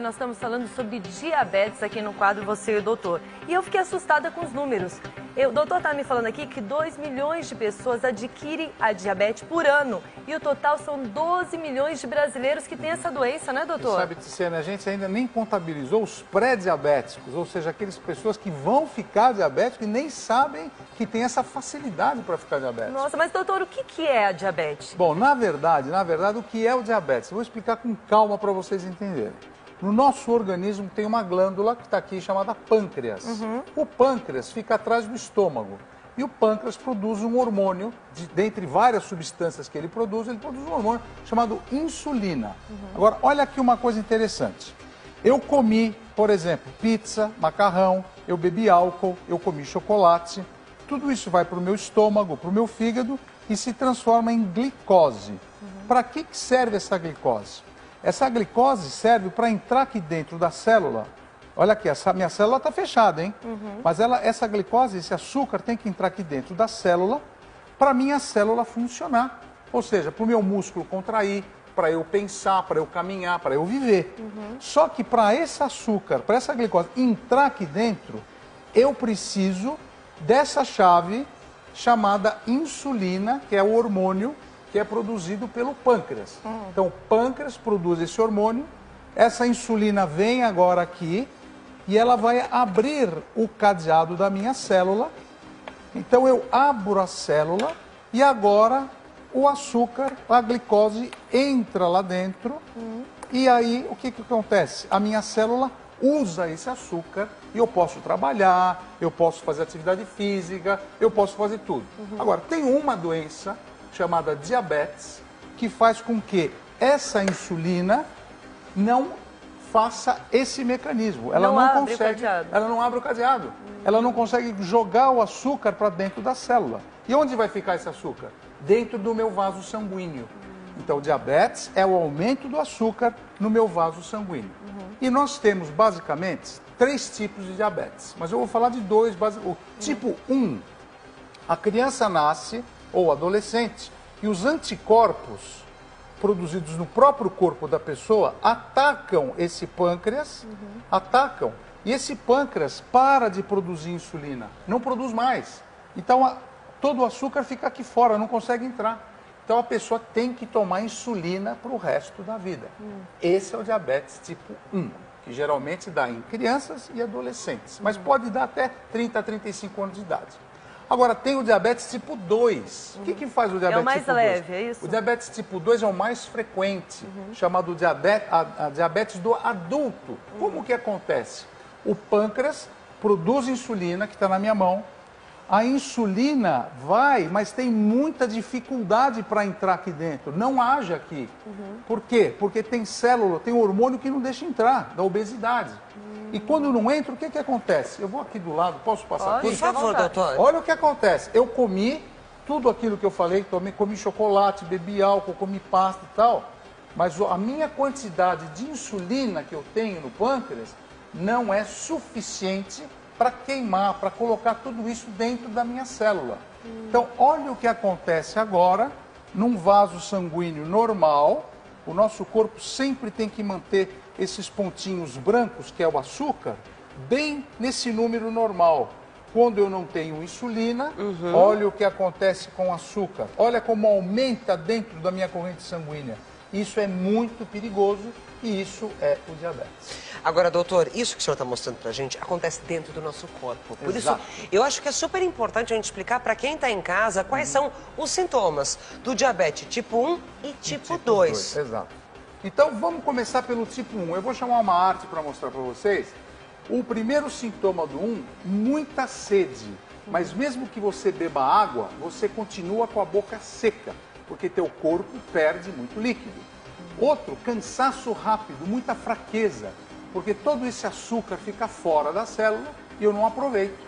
Nós estamos falando sobre diabetes aqui no quadro Você e o Doutor. E eu fiquei assustada com os números. O doutor está me falando aqui que 2 milhões de pessoas adquirem a diabetes por ano. E o total são 12 milhões de brasileiros que têm essa doença, né, doutor? Você sabe, Tiziana, a gente ainda nem contabilizou os pré-diabéticos, ou seja, aquelas pessoas que vão ficar diabéticos e nem sabem que tem essa facilidade para ficar diabético. Nossa, mas doutor, o que é a diabetes? Bom, na verdade, o que é o diabetes? Eu vou explicar com calma para vocês entenderem. No nosso organismo tem uma glândula que está aqui chamada pâncreas. O pâncreas fica atrás do estômago. E o pâncreas produz um hormônio, dentre várias substâncias que ele produz um hormônio chamado insulina. Agora, olha aqui uma coisa interessante. Eu comi, por exemplo, pizza, macarrão, eu bebi álcool, eu comi chocolate. Tudo isso vai para o meu estômago, para o meu fígado e se transforma em glicose. Para que serve essa glicose? Essa glicose serve para entrar aqui dentro da célula. Olha aqui, essa minha célula está fechada, hein? Mas essa glicose, esse açúcar tem que entrar aqui dentro da célula para a minha célula funcionar. Ou seja, para o meu músculo contrair, para eu pensar, para eu caminhar, para eu viver. Só que para esse açúcar, para essa glicose entrar aqui dentro, eu preciso dessa chave chamada insulina, que é o hormônio que é produzido pelo pâncreas. Então, o pâncreas produz esse hormônio, essa insulina vem agora aqui e ela vai abrir o cadeado da minha célula. Então, eu abro a célula e agora o açúcar, a glicose, entra lá dentro. E aí, o que acontece? A minha célula usa esse açúcar e eu posso trabalhar, eu posso fazer atividade física, eu posso fazer tudo. Agora, tem uma doença chamada diabetes, que faz com que essa insulina não faça esse mecanismo. Ela não consegue, ela não abre o cadeado. Ela não consegue jogar o açúcar para dentro da célula. E onde vai ficar esse açúcar? Dentro do meu vaso sanguíneo. Então, diabetes é o aumento do açúcar no meu vaso sanguíneo. E nós temos, basicamente, 3 tipos de diabetes. Mas eu vou falar de 2 básicos. O tipo 1, a criança nasce, ou adolescente, e os anticorpos produzidos no próprio corpo da pessoa atacam esse pâncreas, atacam, e esse pâncreas para de produzir insulina, não produz mais. Então, todo o açúcar fica aqui fora, não consegue entrar. Então, a pessoa tem que tomar insulina para o resto da vida. Esse é o diabetes tipo 1, que geralmente dá em crianças e adolescentes, mas pode dar até 30 a 35 anos de idade. Agora, tem o diabetes tipo 2. O que faz o diabetes tipo 2? É o mais leve, é isso? O diabetes tipo 2 é o mais frequente, chamado diabetes do adulto. Como que acontece? O pâncreas produz insulina, que está na minha mão. A insulina vai, mas tem muita dificuldade para entrar aqui dentro. Não age aqui. Por quê? Porque tem célula, tem hormônio que não deixa entrar, da obesidade. E quando não entra, o que acontece? Eu vou aqui do lado, posso passar tudo? Por favor, doutor. Olha o que acontece. Eu comi tudo aquilo que eu falei, comi chocolate, bebi álcool, comi pasta e tal, mas a minha quantidade de insulina que eu tenho no pâncreas não é suficiente para queimar, para colocar tudo isso dentro da minha célula. Então, olha o que acontece agora, num vaso sanguíneo normal, o nosso corpo sempre tem que manter esses pontinhos brancos, que é o açúcar, bem nesse número normal. Quando eu não tenho insulina, olha o que acontece com o açúcar. Olha como aumenta dentro da minha corrente sanguínea. Isso é muito perigoso e isso é o diabetes. Agora, doutor, isso que o senhor está mostrando pra gente acontece dentro do nosso corpo. Por Exato. isso, eu acho que é super importante a gente explicar para quem está em casa quais são os sintomas do diabetes tipo 1 e tipo 2. Exato. Então, vamos começar pelo tipo 1. Eu vou chamar uma arte para mostrar para vocês. O primeiro sintoma do 1, muita sede. Mas mesmo que você beba água, você continua com a boca seca, porque teu corpo perde muito líquido. Outro, cansaço rápido, muita fraqueza, porque todo esse açúcar fica fora da célula e eu não aproveito.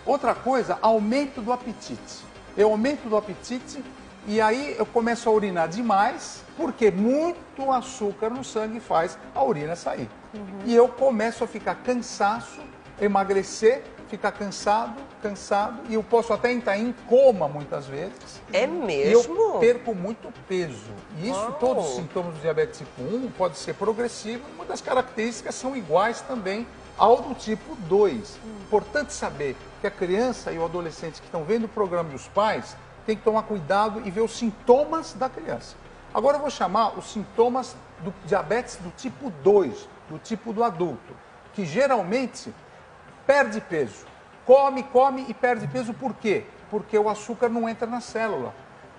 Outra coisa, aumento do apetite. Eu aumento do apetite e aí eu começo a urinar demais, porque muito açúcar no sangue faz a urina sair. E eu começo a ficar emagrecer, ficar cansado, e eu posso até entrar em coma muitas vezes. É E mesmo? eu perco muito peso. E isso, todos os sintomas do diabetes tipo 1 pode ser progressivo. Uma das características são iguais também ao do tipo 2. Importante saber que a criança e o adolescente que estão vendo o programa dos pais tem que tomar cuidado e ver os sintomas da criança. Agora eu vou chamar os sintomas do diabetes do tipo 2, do tipo do adulto, que geralmente perde peso. Come e perde peso por quê? Porque o açúcar não entra na célula.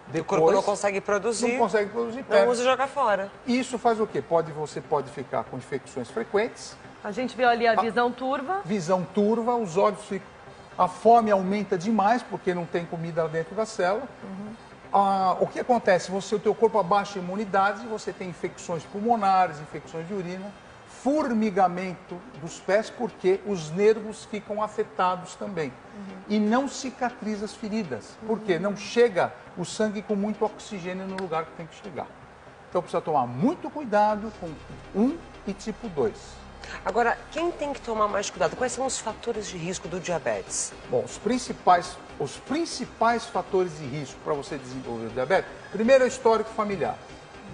Depois, O corpo não consegue produzir. Não consegue produzir, Não perde. usa e joga fora. Isso faz o quê? Você pode ficar com infecções frequentes, A gente viu ali a visão turva. visão turva, os olhos ficam... A fome aumenta demais porque não tem comida dentro da célula. O que acontece? O teu corpo abaixa a imunidade, você tem infecções pulmonares, infecções de urina, formigamento dos pés, porque os nervos ficam afetados também. E não cicatriza as feridas, porque não chega o sangue com muito oxigênio no lugar que tem que chegar. Então precisa tomar muito cuidado com 1 e tipo 2. Agora, quem tem que tomar mais cuidado? Quais são os fatores de risco do diabetes? Bom, os principais fatores de risco para você desenvolver o diabetes, primeiro é o histórico familiar.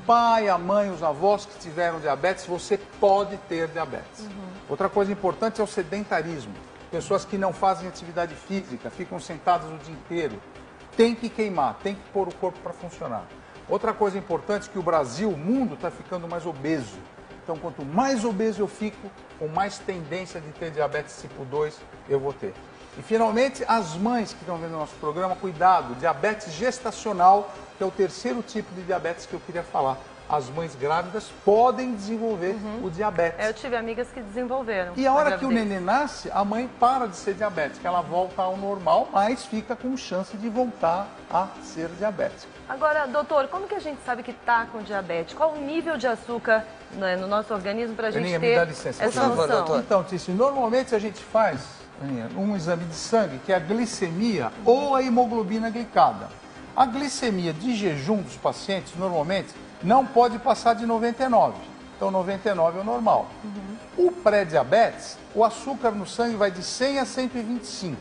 Pai, a mãe, os avós que tiveram diabetes, você pode ter diabetes. Outra coisa importante é o sedentarismo. Pessoas que não fazem atividade física, ficam sentadas o dia inteiro. Tem que queimar, tem que pôr o corpo para funcionar. Outra coisa importante é que o Brasil, o mundo, está ficando mais obeso. Então, quanto mais obeso eu fico, com mais tendência de ter diabetes tipo 2 eu vou ter. E, finalmente, as mães que estão vendo o nosso programa, cuidado, diabetes gestacional, que é o terceiro tipo de diabetes que eu queria falar. As mães grávidas podem desenvolver o diabetes. Eu tive amigas que desenvolveram. E a hora que o gravidez. neném nasce, a mãe para de ser diabética. Ela volta ao normal, mas fica com chance de voltar a ser diabética. Agora, doutor, como que a gente sabe que está com diabetes? Qual o nível de açúcar, né, no nosso organismo para a gente Aninha, ter me dá licença. essa Por favor, noção? doutor. Então, Tício, normalmente a gente faz, Aninha, um exame de sangue, que é a glicemia ou a hemoglobina glicada. A glicemia de jejum dos pacientes, normalmente, não pode passar de 99. Então, 99 é o normal. O pré-diabetes, o açúcar no sangue vai de 100 a 125.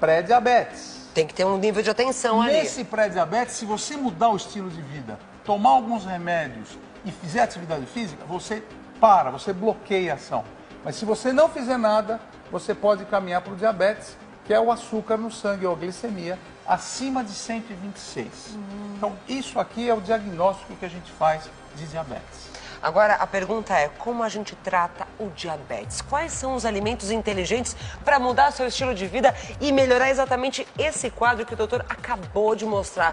Pré-diabetes. Tem que ter um nível de atenção ali. Nesse pré-diabetes, se você mudar o estilo de vida, tomar alguns remédios e fizer atividade física, você para, você bloqueia a ação. Mas se você não fizer nada, você pode caminhar para o diabetes, que é o açúcar no sangue, ou a glicemia, acima de 126. Então, isso aqui é o diagnóstico que a gente faz de diabetes. Agora, a pergunta é, como a gente trata o diabetes? Quais são os alimentos inteligentes para mudar seu estilo de vida e melhorar exatamente esse quadro que o doutor acabou de mostrar?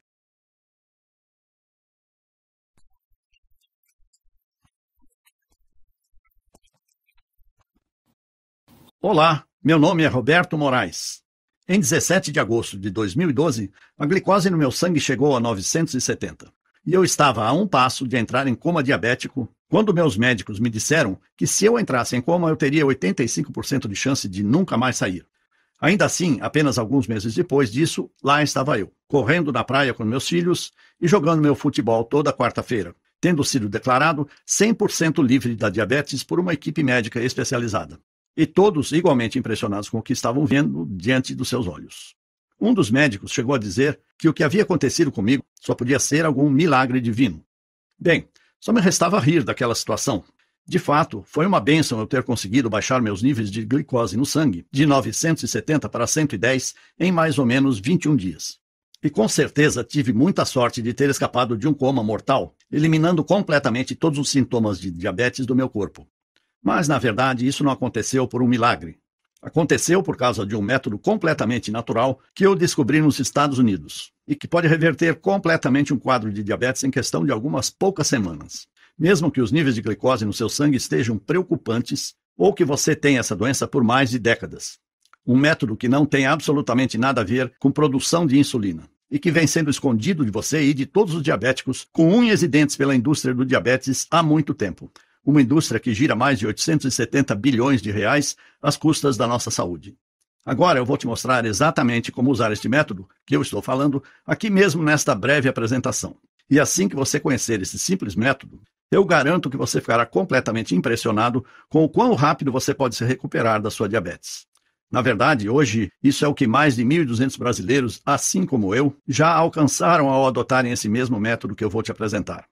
Olá, meu nome é Roberto Moraes. Em 17 de agosto de 2012, a glicose no meu sangue chegou a 970. E eu estava a um passo de entrar em coma diabético, quando meus médicos me disseram que se eu entrasse em coma eu teria 85% de chance de nunca mais sair. Ainda assim, apenas alguns meses depois disso, lá estava eu, correndo na praia com meus filhos e jogando meu futebol toda quarta-feira, tendo sido declarado 100% livre da diabetes por uma equipe médica especializada. E todos igualmente impressionados com o que estavam vendo diante dos seus olhos. Um dos médicos chegou a dizer que o que havia acontecido comigo só podia ser algum milagre divino. Bem, só me restava rir daquela situação. De fato, foi uma bênção eu ter conseguido baixar meus níveis de glicose no sangue de 970 para 110 em mais ou menos 21 dias. E com certeza tive muita sorte de ter escapado de um coma mortal, eliminando completamente todos os sintomas de diabetes do meu corpo. Mas, na verdade, isso não aconteceu por um milagre. Aconteceu por causa de um método completamente natural que eu descobri nos Estados Unidos e que pode reverter completamente um quadro de diabetes em questão de algumas poucas semanas. Mesmo que os níveis de glicose no seu sangue estejam preocupantes ou que você tenha essa doença por mais de décadas. Um método que não tem absolutamente nada a ver com produção de insulina e que vem sendo escondido de você e de todos os diabéticos com unhas e dentes pela indústria do diabetes há muito tempo. Uma indústria que gira mais de 870 bilhões de reais às custas da nossa saúde. Agora eu vou te mostrar exatamente como usar este método que eu estou falando aqui mesmo nesta breve apresentação. E assim que você conhecer esse simples método, Eu garanto que você ficará completamente impressionado com o quão rápido você pode se recuperar da sua diabetes. Na verdade, hoje, isso é o que mais de 1.200 brasileiros, assim como eu, já alcançaram ao adotarem esse mesmo método que eu vou te apresentar.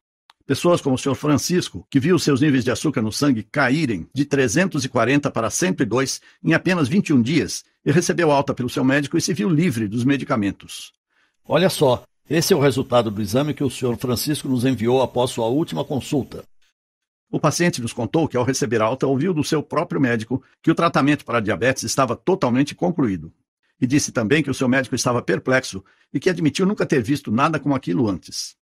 Pessoas como o Sr. Francisco, que viu seus níveis de açúcar no sangue caírem de 340 para 102 em apenas 21 dias e recebeu alta pelo seu médico e se viu livre dos medicamentos. Olha só, esse é o resultado do exame que o Sr. Francisco nos enviou após sua última consulta. O paciente nos contou que, ao receber alta, ouviu do seu próprio médico que o tratamento para a diabetes estava totalmente concluído. E disse também que o seu médico estava perplexo e que admitiu nunca ter visto nada como aquilo antes.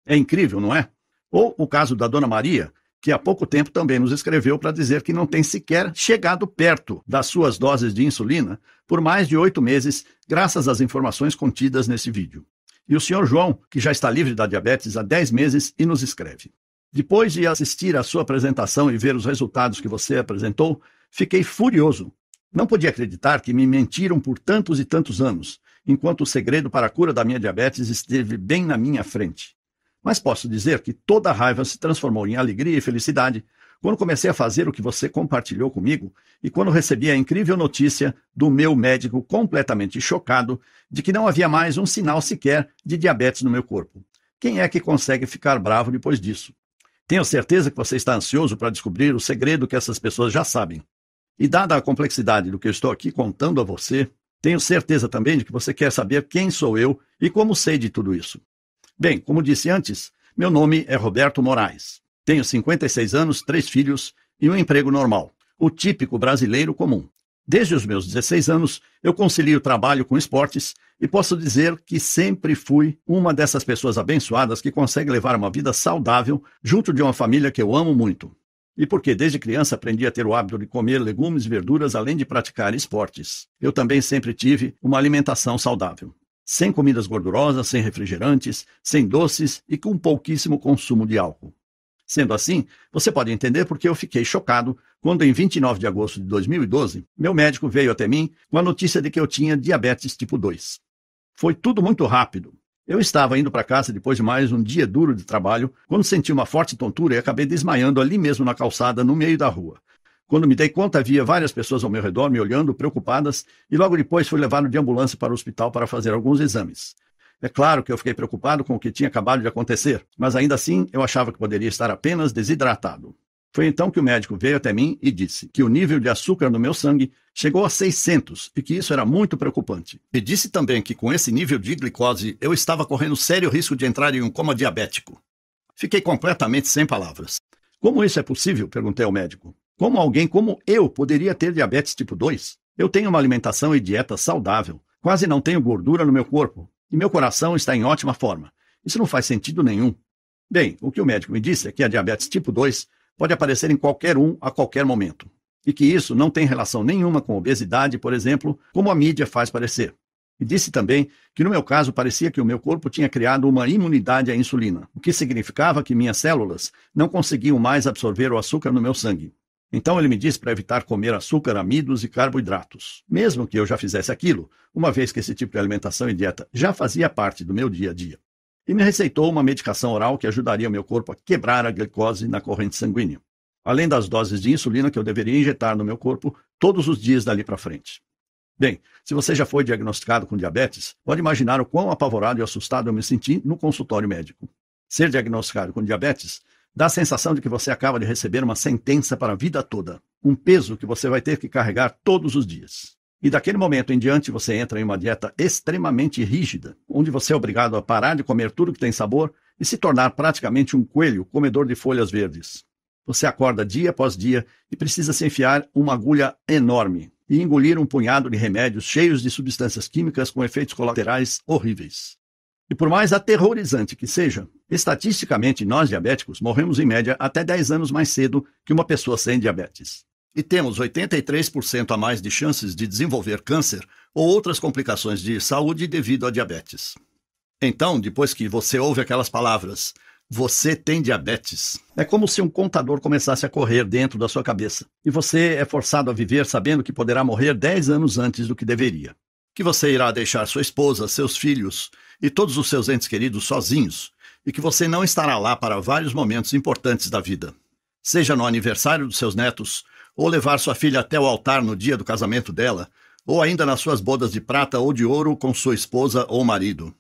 É incrível, não é? Ou o caso da Dona Maria, que há pouco tempo também nos escreveu para dizer que não tem sequer chegado perto das suas doses de insulina por mais de 8 meses, graças às informações contidas nesse vídeo. E o Sr. João, que já está livre da diabetes há 10 meses e nos escreve. Depois de assistir à sua apresentação e ver os resultados que você apresentou, fiquei furioso. Não podia acreditar que me mentiram por tantos e tantos anos, enquanto o segredo para a cura da minha diabetes esteve bem na minha frente. Mas posso dizer que toda a raiva se transformou em alegria e felicidade quando comecei a fazer o que você compartilhou comigo e quando recebi a incrível notícia do meu médico completamente chocado de que não havia mais um sinal sequer de diabetes no meu corpo. Quem é que consegue ficar bravo depois disso? Tenho certeza que você está ansioso para descobrir o segredo que essas pessoas já sabem. E dada a complexidade do que eu estou aqui contando a você, tenho certeza também de que você quer saber quem sou eu e como sei de tudo isso. Bem, como disse antes, meu nome é Roberto Moraes. Tenho 56 anos, 3 filhos e um emprego normal, o típico brasileiro comum. Desde os meus 16 anos, eu concilio trabalho com esportes e posso dizer que sempre fui uma dessas pessoas abençoadas que consegue levar uma vida saudável junto de uma família que eu amo muito. E porque desde criança aprendi a ter o hábito de comer legumes e verduras além de praticar esportes. Eu também sempre tive uma alimentação saudável. Sem comidas gordurosas, sem refrigerantes, sem doces e com pouquíssimo consumo de álcool. Sendo assim, você pode entender porque eu fiquei chocado quando, em 29 de agosto de 2012, meu médico veio até mim com a notícia de que eu tinha diabetes tipo 2. Foi tudo muito rápido. Eu estava indo para casa depois de mais um dia duro de trabalho, quando senti uma forte tontura e acabei desmaiando ali mesmo na calçada, no meio da rua. Quando me dei conta, havia várias pessoas ao meu redor me olhando, preocupadas, e logo depois fui levado de ambulância para o hospital para fazer alguns exames. É claro que eu fiquei preocupado com o que tinha acabado de acontecer, mas ainda assim eu achava que poderia estar apenas desidratado. Foi então que o médico veio até mim e disse que o nível de açúcar no meu sangue chegou a 600 e que isso era muito preocupante. E disse também que com esse nível de glicose eu estava correndo sério risco de entrar em um coma diabético. Fiquei completamente sem palavras. Como isso é possível? Perguntei ao médico. Como alguém como eu poderia ter diabetes tipo 2? Eu tenho uma alimentação e dieta saudável, quase não tenho gordura no meu corpo. E meu coração está em ótima forma. Isso não faz sentido nenhum. Bem, o que o médico me disse é que a diabetes tipo 2 pode aparecer em qualquer um a qualquer momento. E que isso não tem relação nenhuma com obesidade, por exemplo, como a mídia faz parecer. E disse também que no meu caso parecia que o meu corpo tinha criado uma imunidade à insulina, o que significava que minhas células não conseguiam mais absorver o açúcar no meu sangue. Então ele me disse para evitar comer açúcar, amidos e carboidratos. Mesmo que eu já fizesse aquilo, uma vez que esse tipo de alimentação e dieta já fazia parte do meu dia a dia. E me receitou uma medicação oral que ajudaria o meu corpo a quebrar a glicose na corrente sanguínea. Além das doses de insulina que eu deveria injetar no meu corpo todos os dias dali para frente. Bem, se você já foi diagnosticado com diabetes, pode imaginar o quão apavorado e assustado eu me senti no consultório médico. Ser diagnosticado com diabetes dá a sensação de que você acaba de receber uma sentença para a vida toda, um peso que você vai ter que carregar todos os dias. E daquele momento em diante você entra em uma dieta extremamente rígida, onde você é obrigado a parar de comer tudo que tem sabor e se tornar praticamente um coelho comedor de folhas verdes. Você acorda dia após dia e precisa se enfiar uma agulha enorme e engolir um punhado de remédios cheios de substâncias químicas com efeitos colaterais horríveis. E por mais aterrorizante que seja, estatisticamente nós diabéticos morremos em média até 10 anos mais cedo que uma pessoa sem diabetes. E temos 83% a mais de chances de desenvolver câncer ou outras complicações de saúde devido à diabetes. Então, depois que você ouve aquelas palavras, você tem diabetes, é como se um contador começasse a correr dentro da sua cabeça. E você é forçado a viver sabendo que poderá morrer 10 anos antes do que deveria. Que você irá deixar sua esposa, seus filhos e todos os seus entes queridos sozinhos, e que você não estará lá para vários momentos importantes da vida. Seja no aniversário dos seus netos, ou levar sua filha até o altar no dia do casamento dela, ou ainda nas suas bodas de prata ou de ouro com sua esposa ou marido.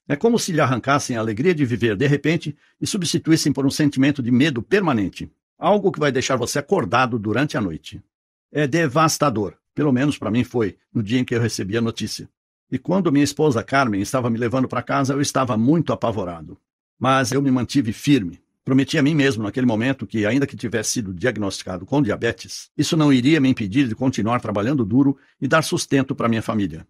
É como se lhe arrancassem a alegria de viver de repente e substituíssem por um sentimento de medo permanente, algo que vai deixar você acordado durante a noite. É devastador, pelo menos para mim foi, no dia em que eu recebi a notícia. E quando minha esposa Carmen estava me levando para casa, eu estava muito apavorado. Mas eu me mantive firme. Prometi a mim mesmo naquele momento que, ainda que tivesse sido diagnosticado com diabetes, isso não iria me impedir de continuar trabalhando duro e dar sustento para minha família.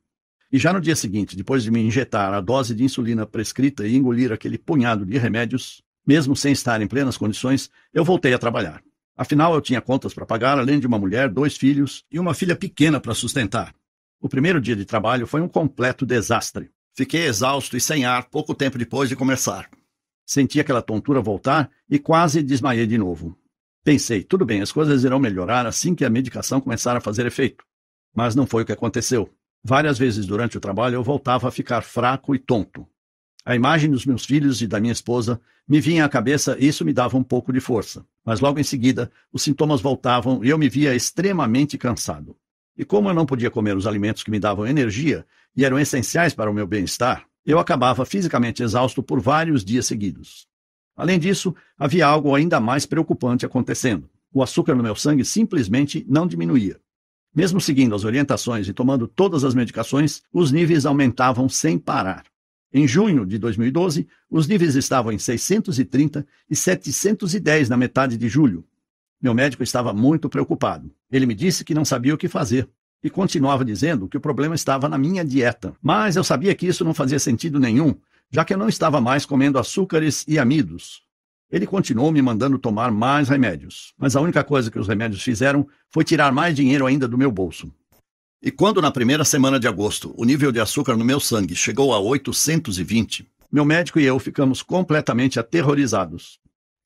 E já no dia seguinte, depois de me injetar a dose de insulina prescrita e engolir aquele punhado de remédios, mesmo sem estar em plenas condições, eu voltei a trabalhar. Afinal, eu tinha contas para pagar, além de uma mulher, 2 filhos e uma filha pequena para sustentar. O primeiro dia de trabalho foi um completo desastre. Fiquei exausto e sem ar pouco tempo depois de começar. Senti aquela tontura voltar e quase desmaiei de novo. Pensei, tudo bem, as coisas irão melhorar assim que a medicação começar a fazer efeito. Mas não foi o que aconteceu. Várias vezes durante o trabalho eu voltava a ficar fraco e tonto. A imagem dos meus filhos e da minha esposa me vinha à cabeça e isso me dava um pouco de força. Mas logo em seguida, os sintomas voltavam e eu me via extremamente cansado. E como eu não podia comer os alimentos que me davam energia e eram essenciais para o meu bem-estar, eu acabava fisicamente exausto por vários dias seguidos. Além disso, havia algo ainda mais preocupante acontecendo. O açúcar no meu sangue simplesmente não diminuía. Mesmo seguindo as orientações e tomando todas as medicações, os níveis aumentavam sem parar. Em junho de 2012, os níveis estavam em 630 e 710 na metade de julho. Meu médico estava muito preocupado. Ele me disse que não sabia o que fazer. E continuava dizendo que o problema estava na minha dieta. Mas eu sabia que isso não fazia sentido nenhum, já que eu não estava mais comendo açúcares e amidos. Ele continuou me mandando tomar mais remédios, mas a única coisa que os remédios fizeram foi tirar mais dinheiro ainda do meu bolso. E quando na primeira semana de agosto o nível de açúcar no meu sangue chegou a 820, meu médico e eu ficamos completamente aterrorizados.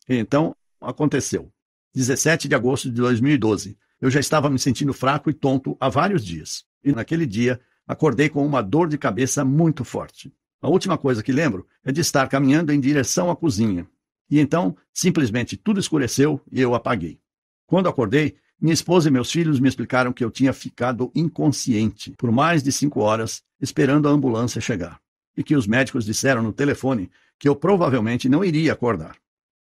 E então aconteceu. 17 de agosto de 2012. Eu já estava me sentindo fraco e tonto há vários dias. E naquele dia, acordei com uma dor de cabeça muito forte. A última coisa que lembro é de estar caminhando em direção à cozinha. E então, simplesmente tudo escureceu e eu apaguei. Quando acordei, minha esposa e meus filhos me explicaram que eu tinha ficado inconsciente por mais de 5 horas esperando a ambulância chegar. E que os médicos disseram no telefone que eu provavelmente não iria acordar.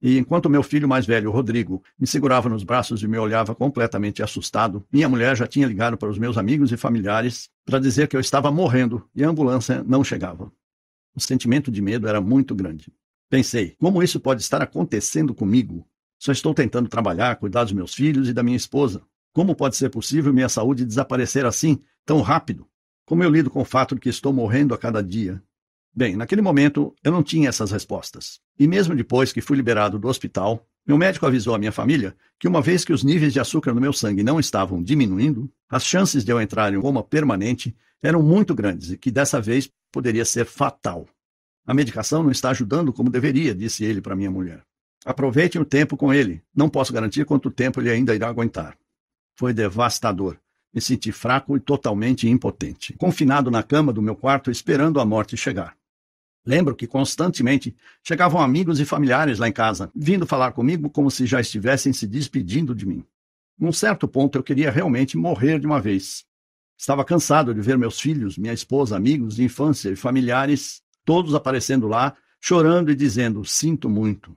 E enquanto meu filho mais velho, Rodrigo, me segurava nos braços e me olhava completamente assustado, minha mulher já tinha ligado para os meus amigos e familiares para dizer que eu estava morrendo e a ambulância não chegava. O sentimento de medo era muito grande. Pensei, como isso pode estar acontecendo comigo? Só estou tentando trabalhar, cuidar dos meus filhos e da minha esposa. Como pode ser possível minha saúde desaparecer assim, tão rápido? Como eu lido com o fato de que estou morrendo a cada dia? Bem, naquele momento eu não tinha essas respostas. E mesmo depois que fui liberado do hospital, meu médico avisou a minha família que uma vez que os níveis de açúcar no meu sangue não estavam diminuindo, as chances de eu entrar em coma permanente eram muito grandes e que dessa vez poderia ser fatal. A medicação não está ajudando como deveria, disse ele para minha mulher. Aproveite o tempo com ele. Não posso garantir quanto tempo ele ainda irá aguentar. Foi devastador. Me senti fraco e totalmente impotente, confinado na cama do meu quarto esperando a morte chegar. Lembro que constantemente chegavam amigos e familiares lá em casa, vindo falar comigo como se já estivessem se despedindo de mim. Num certo ponto eu queria realmente morrer de uma vez. Estava cansado de ver meus filhos, minha esposa, amigos de infância e familiares, todos aparecendo lá, chorando e dizendo, sinto muito.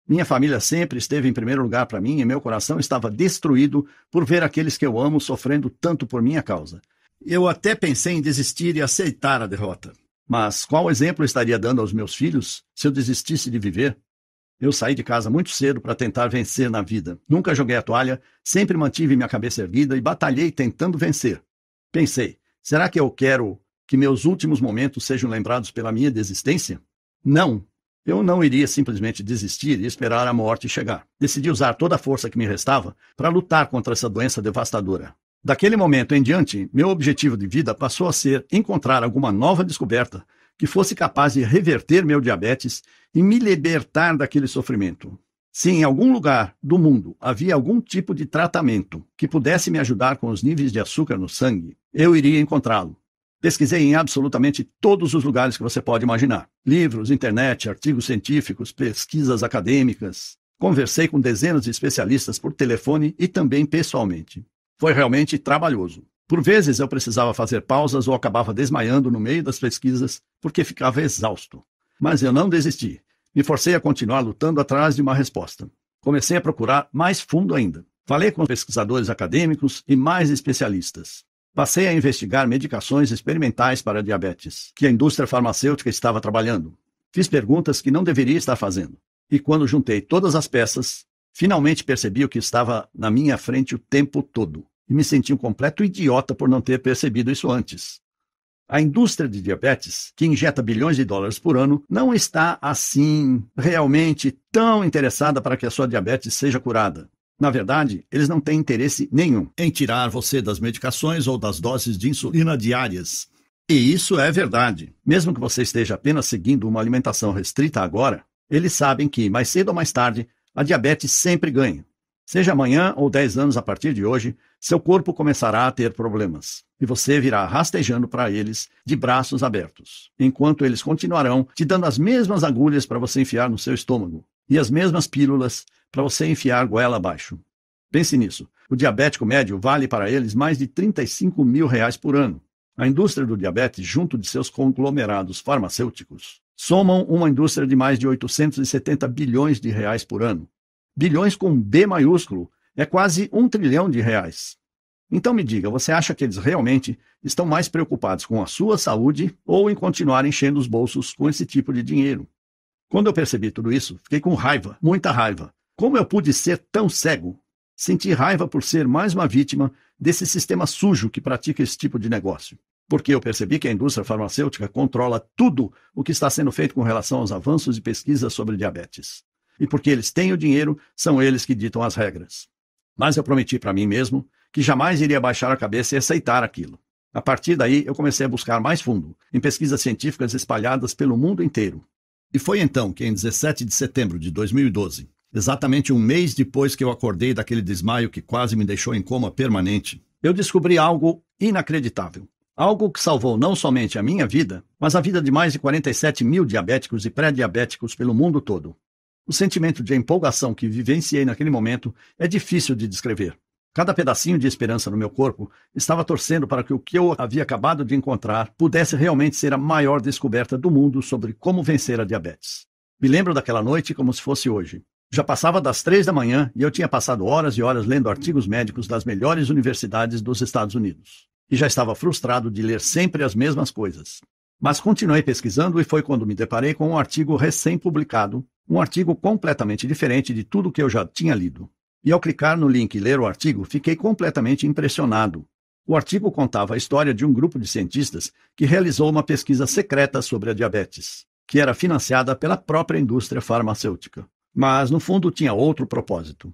Minha família sempre esteve em primeiro lugar para mim e meu coração estava destruído por ver aqueles que eu amo sofrendo tanto por minha causa. Eu até pensei em desistir e aceitar a derrota. Mas qual exemplo estaria dando aos meus filhos se eu desistisse de viver? Eu saí de casa muito cedo para tentar vencer na vida. Nunca joguei a toalha, sempre mantive minha cabeça erguida e batalhei tentando vencer. Pensei, será que eu quero que meus últimos momentos sejam lembrados pela minha desistência? Não. Eu não iria simplesmente desistir e esperar a morte chegar. Decidi usar toda a força que me restava para lutar contra essa doença devastadora. Daquele momento em diante, meu objetivo de vida passou a ser encontrar alguma nova descoberta que fosse capaz de reverter meu diabetes e me libertar daquele sofrimento. Se em algum lugar do mundo havia algum tipo de tratamento que pudesse me ajudar com os níveis de açúcar no sangue, eu iria encontrá-lo. Pesquisei em absolutamente todos os lugares que você pode imaginar. Livros, internet, artigos científicos, pesquisas acadêmicas. Conversei com dezenas de especialistas por telefone e também pessoalmente. Foi realmente trabalhoso. Por vezes eu precisava fazer pausas ou acabava desmaiando no meio das pesquisas porque ficava exausto. Mas eu não desisti. Me forcei a continuar lutando atrás de uma resposta. Comecei a procurar mais fundo ainda. Falei com pesquisadores acadêmicos e mais especialistas. Passei a investigar medicações experimentais para a diabetes, que a indústria farmacêutica estava trabalhando. Fiz perguntas que não deveria estar fazendo. E quando juntei todas as peças, finalmente percebi o que estava na minha frente o tempo todo. E me senti um completo idiota por não ter percebido isso antes. A indústria de diabetes, que injeta bilhões de dólares por ano, não está, assim, realmente tão interessada para que a sua diabetes seja curada. Na verdade, eles não têm interesse nenhum em tirar você das medicações ou das doses de insulina diárias. E isso é verdade. Mesmo que você esteja apenas seguindo uma alimentação restrita agora, eles sabem que, mais cedo ou mais tarde, a diabetes sempre ganha. Seja amanhã ou 10 anos a partir de hoje, seu corpo começará a ter problemas. E você virá rastejando para eles de braços abertos, enquanto eles continuarão te dando as mesmas agulhas para você enfiar no seu estômago e as mesmas pílulas para você enfiar goela abaixo. Pense nisso. O diabético médio vale para eles mais de R$35 mil por ano. A indústria do diabetes, junto de seus conglomerados farmacêuticos, somam uma indústria de mais de 870 bilhões de reais por ano. Bilhões com B maiúsculo é quase R$1 trilhão. Então me diga, você acha que eles realmente estão mais preocupados com a sua saúde ou em continuar enchendo os bolsos com esse tipo de dinheiro? Quando eu percebi tudo isso, fiquei com raiva, muita raiva. Como eu pude ser tão cego? Senti raiva por ser mais uma vítima desse sistema sujo que pratica esse tipo de negócio. Porque eu percebi que a indústria farmacêutica controla tudo o que está sendo feito com relação aos avanços de pesquisa sobre diabetes. E porque eles têm o dinheiro, são eles que ditam as regras. Mas eu prometi para mim mesmo que jamais iria baixar a cabeça e aceitar aquilo. A partir daí, eu comecei a buscar mais fundo, em pesquisas científicas espalhadas pelo mundo inteiro. E foi então que, em 17 de setembro de 2012, exatamente um mês depois que eu acordei daquele desmaio que quase me deixou em coma permanente, eu descobri algo inacreditável. Algo que salvou não somente a minha vida, mas a vida de mais de 47 mil diabéticos e pré-diabéticos pelo mundo todo. O sentimento de empolgação que vivenciei naquele momento é difícil de descrever. Cada pedacinho de esperança no meu corpo estava torcendo para que o que eu havia acabado de encontrar pudesse realmente ser a maior descoberta do mundo sobre como vencer a diabetes. Me lembro daquela noite como se fosse hoje. Já passava das 3 da manhã e eu tinha passado horas e horas lendo artigos médicos das melhores universidades dos Estados Unidos. E já estava frustrado de ler sempre as mesmas coisas. Mas continuei pesquisando e foi quando me deparei com um artigo recém-publicado, um artigo completamente diferente de tudo que eu já tinha lido. E ao clicar no link e ler o artigo, fiquei completamente impressionado. O artigo contava a história de um grupo de cientistas que realizou uma pesquisa secreta sobre a diabetes, que era financiada pela própria indústria farmacêutica. Mas, no fundo, tinha outro propósito.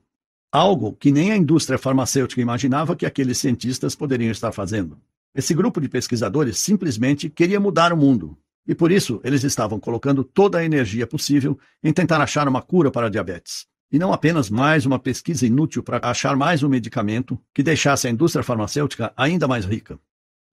Algo que nem a indústria farmacêutica imaginava que aqueles cientistas poderiam estar fazendo. Esse grupo de pesquisadores simplesmente queria mudar o mundo. E por isso, eles estavam colocando toda a energia possível em tentar achar uma cura para a diabetes. E não apenas mais uma pesquisa inútil para achar mais um medicamento que deixasse a indústria farmacêutica ainda mais rica.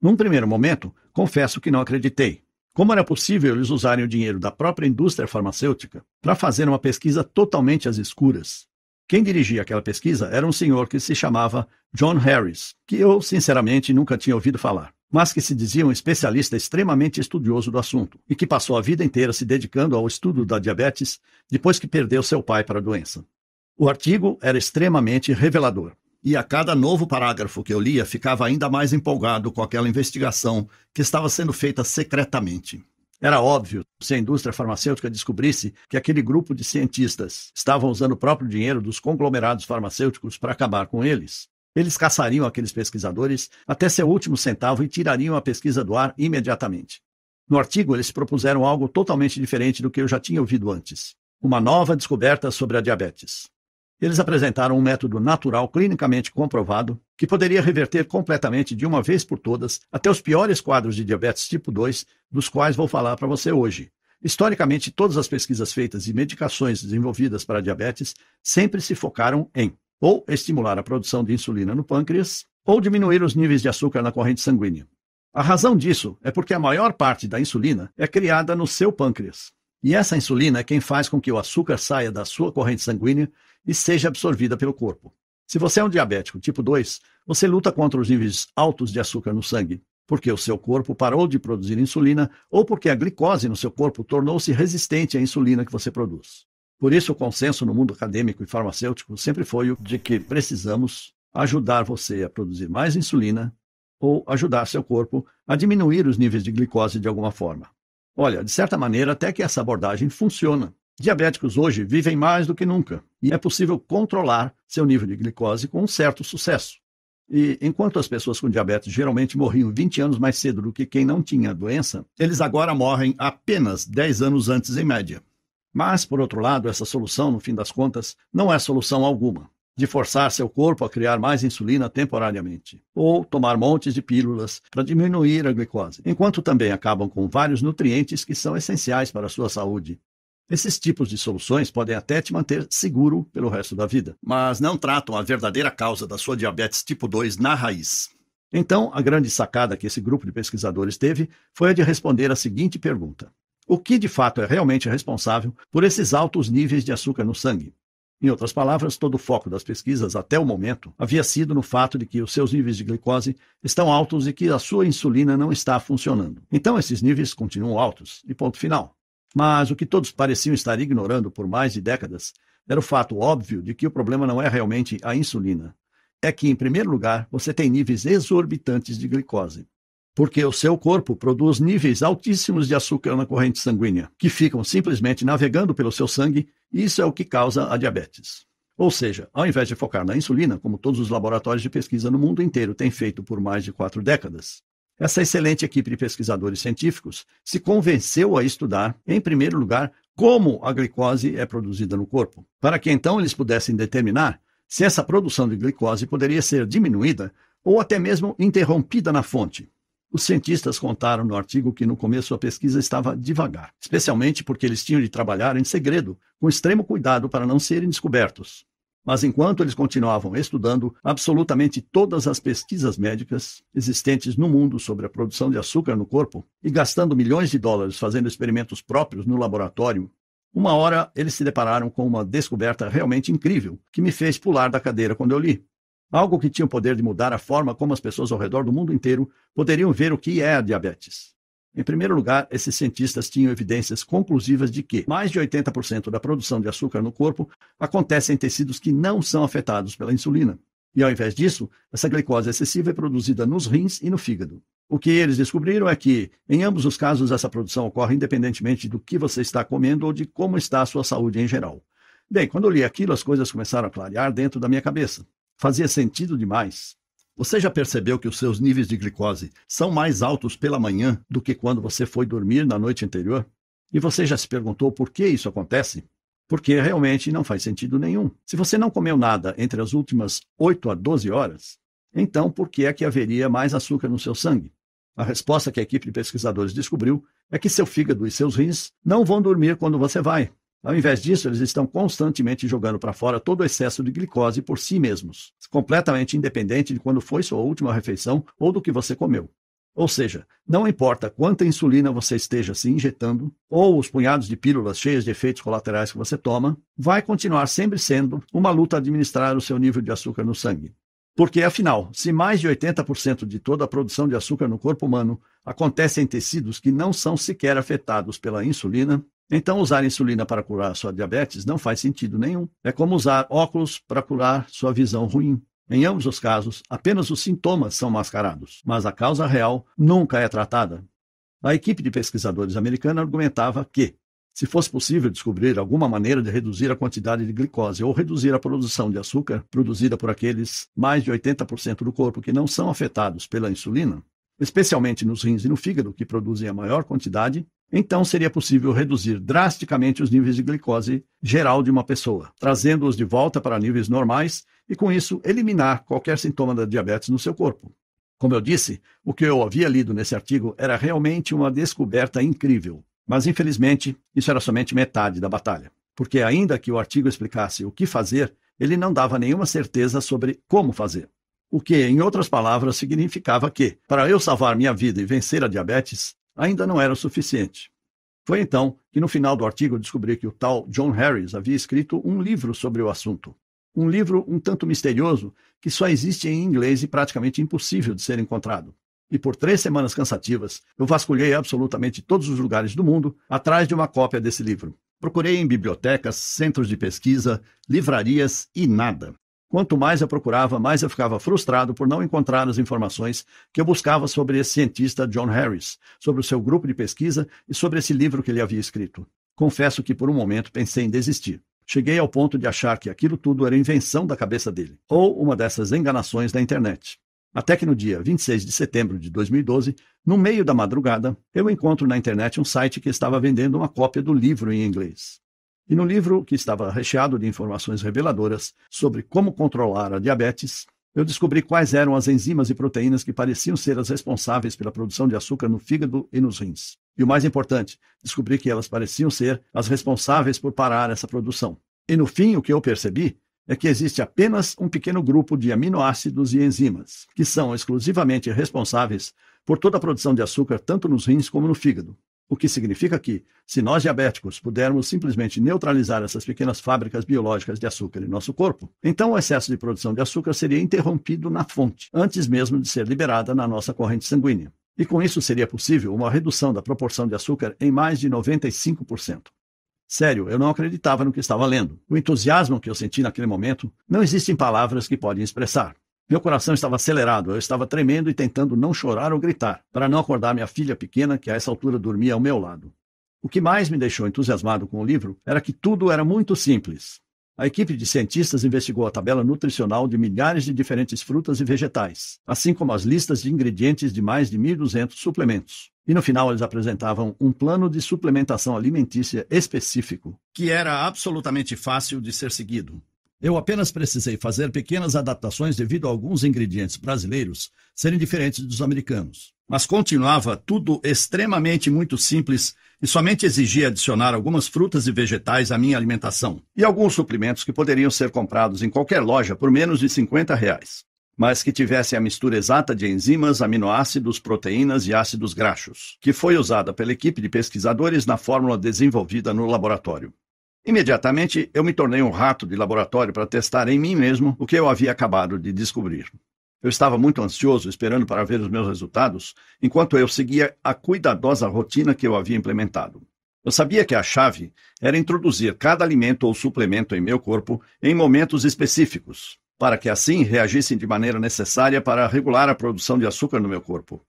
Num primeiro momento, confesso que não acreditei. Como era possível eles usarem o dinheiro da própria indústria farmacêutica para fazer uma pesquisa totalmente às escuras? Quem dirigia aquela pesquisa era um senhor que se chamava John Harris, que eu, sinceramente, nunca tinha ouvido falar, mas que se dizia um especialista extremamente estudioso do assunto e que passou a vida inteira se dedicando ao estudo da diabetes depois que perdeu seu pai para a doença. O artigo era extremamente revelador, e a cada novo parágrafo que eu lia ficava ainda mais empolgado com aquela investigação que estava sendo feita secretamente. Era óbvio, se a indústria farmacêutica descobrisse que aquele grupo de cientistas estavam usando o próprio dinheiro dos conglomerados farmacêuticos para acabar com eles, eles caçariam aqueles pesquisadores até seu último centavo e tirariam a pesquisa do ar imediatamente. No artigo, eles propuseram algo totalmente diferente do que eu já tinha ouvido antes. Uma nova descoberta sobre a diabetes. Eles apresentaram um método natural clinicamente comprovado que poderia reverter completamente de uma vez por todas até os piores quadros de diabetes tipo 2, dos quais vou falar para você hoje. Historicamente, todas as pesquisas feitas e medicações desenvolvidas para a diabetes sempre se focaram em ou estimular a produção de insulina no pâncreas ou diminuir os níveis de açúcar na corrente sanguínea. A razão disso é porque a maior parte da insulina é criada no seu pâncreas. E essa insulina é quem faz com que o açúcar saia da sua corrente sanguínea e seja absorvida pelo corpo. Se você é um diabético tipo 2, você luta contra os níveis altos de açúcar no sangue, porque o seu corpo parou de produzir insulina ou porque a glicose no seu corpo tornou-se resistente à insulina que você produz. Por isso, o consenso no mundo acadêmico e farmacêutico sempre foi o de que precisamos ajudar você a produzir mais insulina ou ajudar seu corpo a diminuir os níveis de glicose de alguma forma. Olha, de certa maneira, até que essa abordagem funciona. Diabéticos hoje vivem mais do que nunca e é possível controlar seu nível de glicose com um certo sucesso. E enquanto as pessoas com diabetes geralmente morriam 20 anos mais cedo do que quem não tinha a doença, eles agora morrem apenas 10 anos antes em média. Mas, por outro lado, essa solução, no fim das contas, não é solução alguma. De forçar seu corpo a criar mais insulina temporariamente, ou tomar montes de pílulas para diminuir a glicose, enquanto também acabam com vários nutrientes que são essenciais para a sua saúde. Esses tipos de soluções podem até te manter seguro pelo resto da vida, mas não tratam a verdadeira causa da sua diabetes tipo 2 na raiz. Então, a grande sacada que esse grupo de pesquisadores teve foi a de responder a seguinte pergunta: o que de fato é realmente responsável por esses altos níveis de açúcar no sangue? Em outras palavras, todo o foco das pesquisas até o momento havia sido no fato de que os seus níveis de glicose estão altos e que a sua insulina não está funcionando. Então, esses níveis continuam altos, e ponto final. Mas o que todos pareciam estar ignorando por mais de décadas era o fato óbvio de que o problema não é realmente a insulina. É que, em primeiro lugar, você tem níveis exorbitantes de glicose. Porque o seu corpo produz níveis altíssimos de açúcar na corrente sanguínea, que ficam simplesmente navegando pelo seu sangue, e isso é o que causa a diabetes. Ou seja, ao invés de focar na insulina, como todos os laboratórios de pesquisa no mundo inteiro têm feito por mais de 4 décadas, essa excelente equipe de pesquisadores científicos se convenceu a estudar, em primeiro lugar, como a glicose é produzida no corpo, para que então eles pudessem determinar se essa produção de glicose poderia ser diminuída ou até mesmo interrompida na fonte. Os cientistas contaram no artigo que no começo a pesquisa estava devagar, especialmente porque eles tinham de trabalhar em segredo, com extremo cuidado para não serem descobertos. Mas enquanto eles continuavam estudando absolutamente todas as pesquisas médicas existentes no mundo sobre a produção de açúcar no corpo e gastando milhões de dólares fazendo experimentos próprios no laboratório, uma hora eles se depararam com uma descoberta realmente incrível que me fez pular da cadeira quando eu li. Algo que tinha o poder de mudar a forma como as pessoas ao redor do mundo inteiro poderiam ver o que é a diabetes. Em primeiro lugar, esses cientistas tinham evidências conclusivas de que mais de 80% da produção de açúcar no corpo acontece em tecidos que não são afetados pela insulina. E ao invés disso, essa glicose excessiva é produzida nos rins e no fígado. O que eles descobriram é que, em ambos os casos, essa produção ocorre independentemente do que você está comendo ou de como está a sua saúde em geral. Bem, quando eu li aquilo, as coisas começaram a clarear dentro da minha cabeça. Fazia sentido demais. Você já percebeu que os seus níveis de glicose são mais altos pela manhã do que quando você foi dormir na noite anterior? E você já se perguntou por que isso acontece? Porque realmente não faz sentido nenhum. Se você não comeu nada entre as últimas 8 a 12 horas, então por que é que haveria mais açúcar no seu sangue? A resposta que a equipe de pesquisadores descobriu é que seu fígado e seus rins não vão dormir quando você vai. Ao invés disso, eles estão constantemente jogando para fora todo o excesso de glicose por si mesmos, completamente independente de quando foi sua última refeição ou do que você comeu. Ou seja, não importa quanta insulina você esteja se injetando, ou os punhados de pílulas cheias de efeitos colaterais que você toma, vai continuar sempre sendo uma luta administrar o seu nível de açúcar no sangue. Porque, afinal, se mais de 80% de toda a produção de açúcar no corpo humano acontece em tecidos que não são sequer afetados pela insulina, então usar insulina para curar sua diabetes não faz sentido nenhum. É como usar óculos para curar sua visão ruim. Em ambos os casos, apenas os sintomas são mascarados, mas a causa real nunca é tratada. A equipe de pesquisadores americana argumentava que, se fosse possível descobrir alguma maneira de reduzir a quantidade de glicose ou reduzir a produção de açúcar produzida por aqueles mais de 80% do corpo que não são afetados pela insulina, especialmente nos rins e no fígado, que produzem a maior quantidade, então seria possível reduzir drasticamente os níveis de glicose geral de uma pessoa, trazendo-os de volta para níveis normais e, com isso, eliminar qualquer sintoma da diabetes no seu corpo. Como eu disse, o que eu havia lido nesse artigo era realmente uma descoberta incrível. Mas, infelizmente, isso era somente metade da batalha. Porque, ainda que o artigo explicasse o que fazer, ele não dava nenhuma certeza sobre como fazer. O que, em outras palavras, significava que, para eu salvar minha vida e vencer a diabetes, ainda não era o suficiente. Foi então que, no final do artigo, eu descobri que o tal John Harris havia escrito um livro sobre o assunto. Um livro um tanto misterioso que só existe em inglês e praticamente impossível de ser encontrado. E por 3 semanas cansativas, eu vasculhei absolutamente todos os lugares do mundo atrás de uma cópia desse livro. Procurei em bibliotecas, centros de pesquisa, livrarias e nada. Quanto mais eu procurava, mais eu ficava frustrado por não encontrar as informações que eu buscava sobre esse cientista John Harris, sobre o seu grupo de pesquisa e sobre esse livro que ele havia escrito. Confesso que por um momento pensei em desistir. Cheguei ao ponto de achar que aquilo tudo era invenção da cabeça dele, ou uma dessas enganações da internet. Até que no dia 26 de setembro de 2012, no meio da madrugada, eu encontro na internet um site que estava vendendo uma cópia do livro em inglês. E no livro, que estava recheado de informações reveladoras sobre como controlar a diabetes, eu descobri quais eram as enzimas e proteínas que pareciam ser as responsáveis pela produção de açúcar no fígado e nos rins. E o mais importante, descobri que elas pareciam ser as responsáveis por parar essa produção. E no fim, o que eu percebi é que existe apenas um pequeno grupo de aminoácidos e enzimas, que são exclusivamente responsáveis por toda a produção de açúcar tanto nos rins como no fígado. O que significa que, se nós diabéticos pudermos simplesmente neutralizar essas pequenas fábricas biológicas de açúcar em nosso corpo, então o excesso de produção de açúcar seria interrompido na fonte, antes mesmo de ser liberada na nossa corrente sanguínea. E com isso seria possível uma redução da proporção de açúcar em mais de 95%. Sério, eu não acreditava no que estava lendo. O entusiasmo que eu senti naquele momento não existem palavras que podem expressar. Meu coração estava acelerado, eu estava tremendo e tentando não chorar ou gritar, para não acordar minha filha pequena, que a essa altura dormia ao meu lado. O que mais me deixou entusiasmado com o livro era que tudo era muito simples. A equipe de cientistas investigou a tabela nutricional de milhares de diferentes frutas e vegetais, assim como as listas de ingredientes de mais de 1.200 suplementos. E no final eles apresentavam um plano de suplementação alimentícia específico, que era absolutamente fácil de ser seguido. Eu apenas precisei fazer pequenas adaptações devido a alguns ingredientes brasileiros serem diferentes dos americanos. Mas continuava tudo extremamente muito simples e somente exigia adicionar algumas frutas e vegetais à minha alimentação e alguns suplementos que poderiam ser comprados em qualquer loja por menos de R$50, mas que tivessem a mistura exata de enzimas, aminoácidos, proteínas e ácidos graxos, que foi usada pela equipe de pesquisadores na fórmula desenvolvida no laboratório. Imediatamente, eu me tornei um rato de laboratório para testar em mim mesmo o que eu havia acabado de descobrir. Eu estava muito ansioso, esperando para ver os meus resultados, enquanto eu seguia a cuidadosa rotina que eu havia implementado. Eu sabia que a chave era introduzir cada alimento ou suplemento em meu corpo em momentos específicos, para que assim reagissem de maneira necessária para regular a produção de açúcar no meu corpo.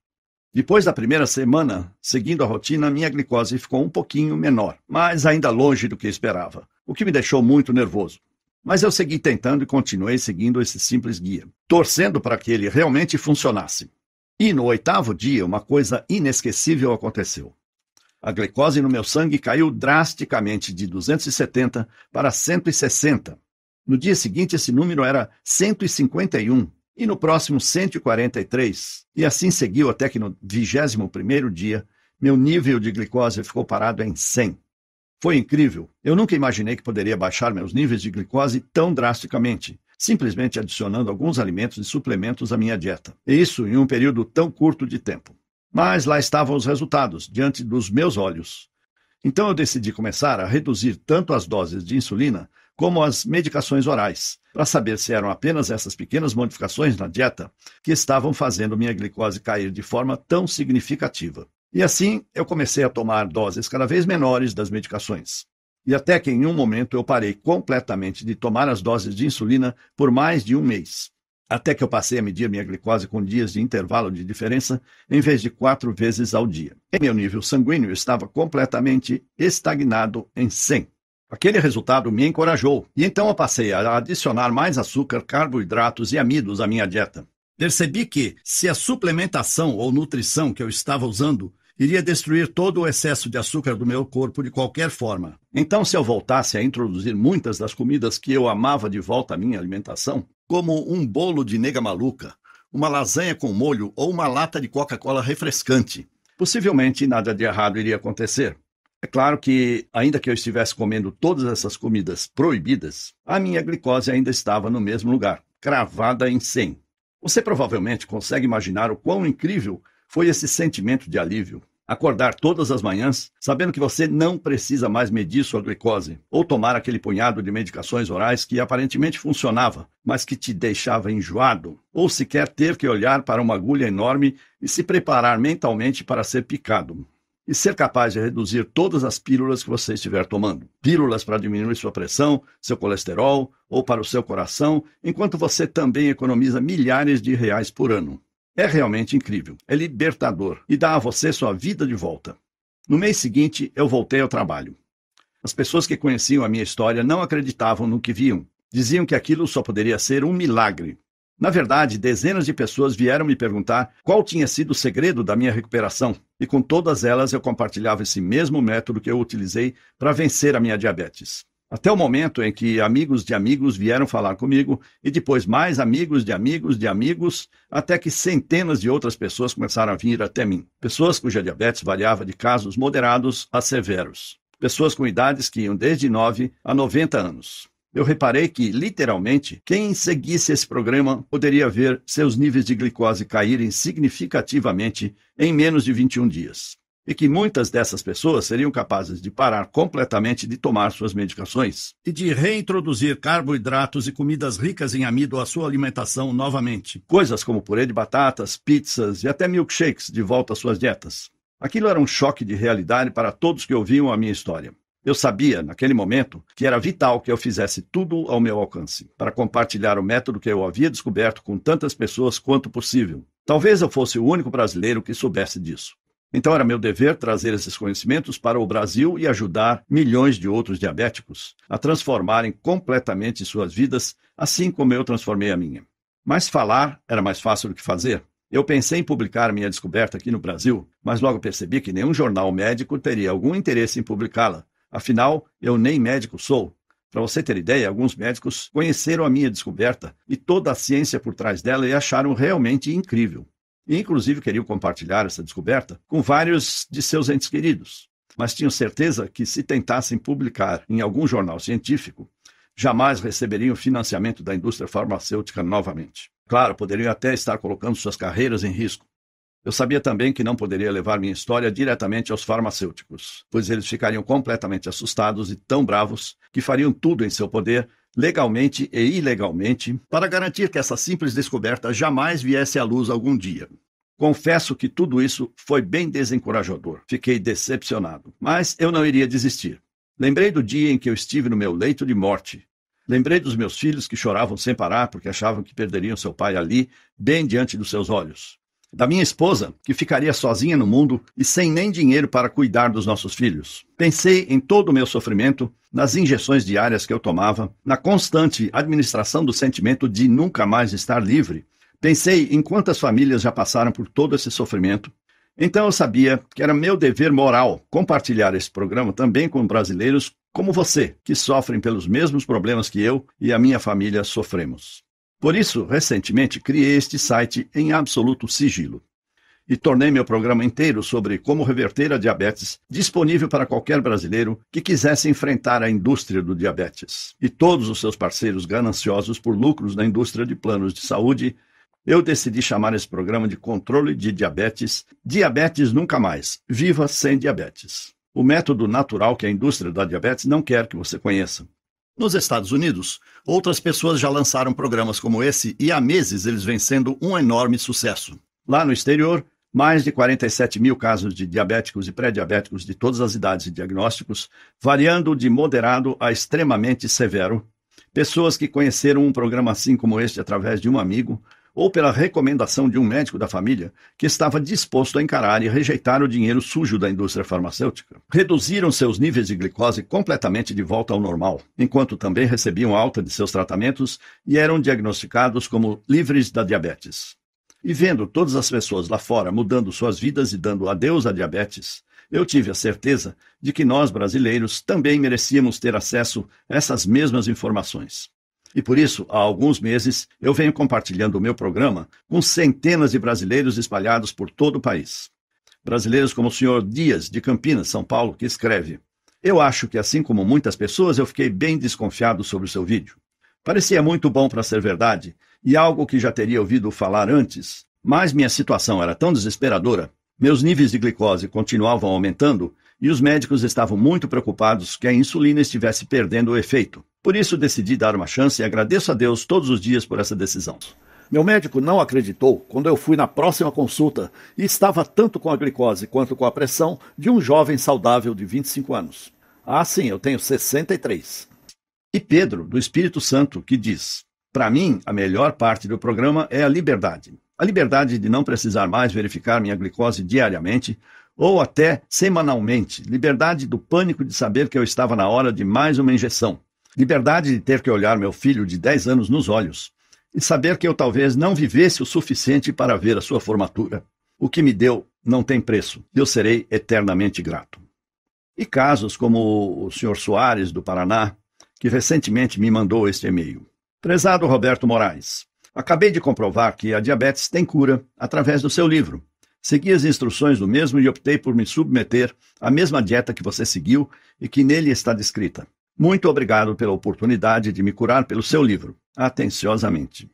Depois da primeira semana, seguindo a rotina, minha glicose ficou um pouquinho menor, mas ainda longe do que esperava, o que me deixou muito nervoso. Mas eu segui tentando e continuei seguindo esse simples guia, torcendo para que ele realmente funcionasse. E no 8º dia, uma coisa inesquecível aconteceu. A glicose no meu sangue caiu drasticamente de 270 para 160. No dia seguinte, esse número era 151. E no próximo 143, e assim seguiu até que no 21º dia, meu nível de glicose ficou parado em 100. Foi incrível. Eu nunca imaginei que poderia baixar meus níveis de glicose tão drasticamente, simplesmente adicionando alguns alimentos e suplementos à minha dieta. E isso em um período tão curto de tempo. Mas lá estavam os resultados, diante dos meus olhos. Então eu decidi começar a reduzir tanto as doses de insulina como as medicações orais, para saber se eram apenas essas pequenas modificações na dieta que estavam fazendo minha glicose cair de forma tão significativa. E assim eu comecei a tomar doses cada vez menores das medicações. E até que em um momento eu parei completamente de tomar as doses de insulina por mais de um mês. Até que eu passei a medir minha glicose com dias de intervalo de diferença em vez de 4 vezes ao dia. E meu nível sanguíneo estava completamente estagnado em 100. Aquele resultado me encorajou, e então eu passei a adicionar mais açúcar, carboidratos e amidos à minha dieta. Percebi que, se a suplementação ou nutrição que eu estava usando iria destruir todo o excesso de açúcar do meu corpo de qualquer forma, então se eu voltasse a introduzir muitas das comidas que eu amava de volta à minha alimentação, como um bolo de nega maluca, uma lasanha com molho ou uma lata de Coca-Cola refrescante, possivelmente nada de errado iria acontecer. É claro que, ainda que eu estivesse comendo todas essas comidas proibidas, a minha glicose ainda estava no mesmo lugar, cravada em 100. Você provavelmente consegue imaginar o quão incrível foi esse sentimento de alívio. Acordar todas as manhãs sabendo que você não precisa mais medir sua glicose ou tomar aquele punhado de medicações orais que aparentemente funcionava, mas que te deixava enjoado, ou sequer ter que olhar para uma agulha enorme e se preparar mentalmente para ser picado. E ser capaz de reduzir todas as pílulas que você estiver tomando. Pílulas para diminuir sua pressão, seu colesterol ou para o seu coração, enquanto você também economiza milhares de reais por ano. É realmente incrível, é libertador e dá a você sua vida de volta. No mês seguinte, eu voltei ao trabalho. As pessoas que conheciam a minha história não acreditavam no que viam. Diziam que aquilo só poderia ser um milagre. Na verdade, dezenas de pessoas vieram me perguntar qual tinha sido o segredo da minha recuperação, e com todas elas eu compartilhava esse mesmo método que eu utilizei para vencer a minha diabetes. Até o momento em que amigos de amigos vieram falar comigo, e depois mais amigos de amigos de amigos, até que centenas de outras pessoas começaram a vir até mim. Pessoas cuja diabetes variava de casos moderados a severos. Pessoas com idades que iam desde 9 a 90 anos. Eu reparei que, literalmente, quem seguisse esse programa poderia ver seus níveis de glicose caírem significativamente em menos de 21 dias. E que muitas dessas pessoas seriam capazes de parar completamente de tomar suas medicações e de reintroduzir carboidratos e comidas ricas em amido à sua alimentação novamente. Coisas como purê de batatas, pizzas e até milkshakes de volta às suas dietas. Aquilo era um choque de realidade para todos que ouviam a minha história. Eu sabia, naquele momento, que era vital que eu fizesse tudo ao meu alcance, para compartilhar o método que eu havia descoberto com tantas pessoas quanto possível. Talvez eu fosse o único brasileiro que soubesse disso. Então era meu dever trazer esses conhecimentos para o Brasil e ajudar milhões de outros diabéticos a transformarem completamente suas vidas, assim como eu transformei a minha. Mas falar era mais fácil do que fazer. Eu pensei em publicar minha descoberta aqui no Brasil, mas logo percebi que nenhum jornal médico teria algum interesse em publicá-la. Afinal, eu nem médico sou. Para você ter ideia, alguns médicos conheceram a minha descoberta e toda a ciência por trás dela e acharam realmente incrível. E, inclusive, queriam compartilhar essa descoberta com vários de seus entes queridos. Mas tinham certeza que, se tentassem publicar em algum jornal científico, jamais receberiam financiamento da indústria farmacêutica novamente. Claro, poderiam até estar colocando suas carreiras em risco. Eu sabia também que não poderia levar minha história diretamente aos farmacêuticos, pois eles ficariam completamente assustados e tão bravos que fariam tudo em seu poder, legalmente e ilegalmente, para garantir que essa simples descoberta jamais viesse à luz algum dia. Confesso que tudo isso foi bem desencorajador. Fiquei decepcionado, mas eu não iria desistir. Lembrei do dia em que eu estive no meu leito de morte. Lembrei dos meus filhos que choravam sem parar porque achavam que perderiam seu pai ali, bem diante dos seus olhos. Da minha esposa, que ficaria sozinha no mundo e sem nem dinheiro para cuidar dos nossos filhos. Pensei em todo o meu sofrimento, nas injeções diárias que eu tomava, na constante administração do sentimento de nunca mais estar livre. Pensei em quantas famílias já passaram por todo esse sofrimento. Então eu sabia que era meu dever moral compartilhar esse programa também com brasileiros como você, que sofrem pelos mesmos problemas que eu e a minha família sofremos. Por isso, recentemente, criei este site em absoluto sigilo e tornei meu programa inteiro sobre como reverter a diabetes disponível para qualquer brasileiro que quisesse enfrentar a indústria do diabetes e todos os seus parceiros gananciosos por lucros na indústria de planos de saúde. Eu decidi chamar esse programa de controle de diabetes, Diabetes Nunca Mais, Viva Sem Diabetes. O método natural que a indústria da diabetes não quer que você conheça. Nos Estados Unidos, outras pessoas já lançaram programas como esse e há meses eles vêm sendo um enorme sucesso. Lá no exterior, mais de 47 mil casos de diabéticos e pré-diabéticos de todas as idades e diagnósticos, variando de moderado a extremamente severo. Pessoas que conheceram um programa assim como este através de um amigo ou pela recomendação de um médico da família que estava disposto a encarar e rejeitar o dinheiro sujo da indústria farmacêutica. Reduziram seus níveis de glicose completamente de volta ao normal, enquanto também recebiam alta de seus tratamentos e eram diagnosticados como livres da diabetes. E vendo todas as pessoas lá fora mudando suas vidas e dando adeus à diabetes, eu tive a certeza de que nós, brasileiros, também merecíamos ter acesso a essas mesmas informações. E por isso, há alguns meses, eu venho compartilhando o meu programa com centenas de brasileiros espalhados por todo o país. Brasileiros como o senhor Dias, de Campinas, São Paulo, que escreve: Eu acho que, assim como muitas pessoas, eu fiquei bem desconfiado sobre o seu vídeo. Parecia muito bom para ser verdade, e algo que já teria ouvido falar antes, mas minha situação era tão desesperadora, meus níveis de glicose continuavam aumentando e os médicos estavam muito preocupados que a insulina estivesse perdendo o efeito. Por isso decidi dar uma chance e agradeço a Deus todos os dias por essa decisão. Meu médico não acreditou quando eu fui na próxima consulta e estava tanto com a glicose quanto com a pressão de um jovem saudável de 25 anos. Ah, sim, eu tenho 63. E Pedro, do Espírito Santo, que diz: para mim, a melhor parte do programa é a liberdade. A liberdade de não precisar mais verificar minha glicose diariamente ou até semanalmente. Liberdade do pânico de saber que eu estava na hora de mais uma injeção. Liberdade de ter que olhar meu filho de 10 anos nos olhos e saber que eu talvez não vivesse o suficiente para ver a sua formatura. O que me deu não tem preço. Eu serei eternamente grato. E casos como o Sr. Soares, do Paraná, que recentemente me mandou este e-mail. Prezado Roberto Moraes, acabei de comprovar que a diabetes tem cura através do seu livro. Segui as instruções do mesmo e optei por me submeter à mesma dieta que você seguiu e que nele está descrita. Muito obrigado pela oportunidade de me curar pelo seu livro. Atenciosamente.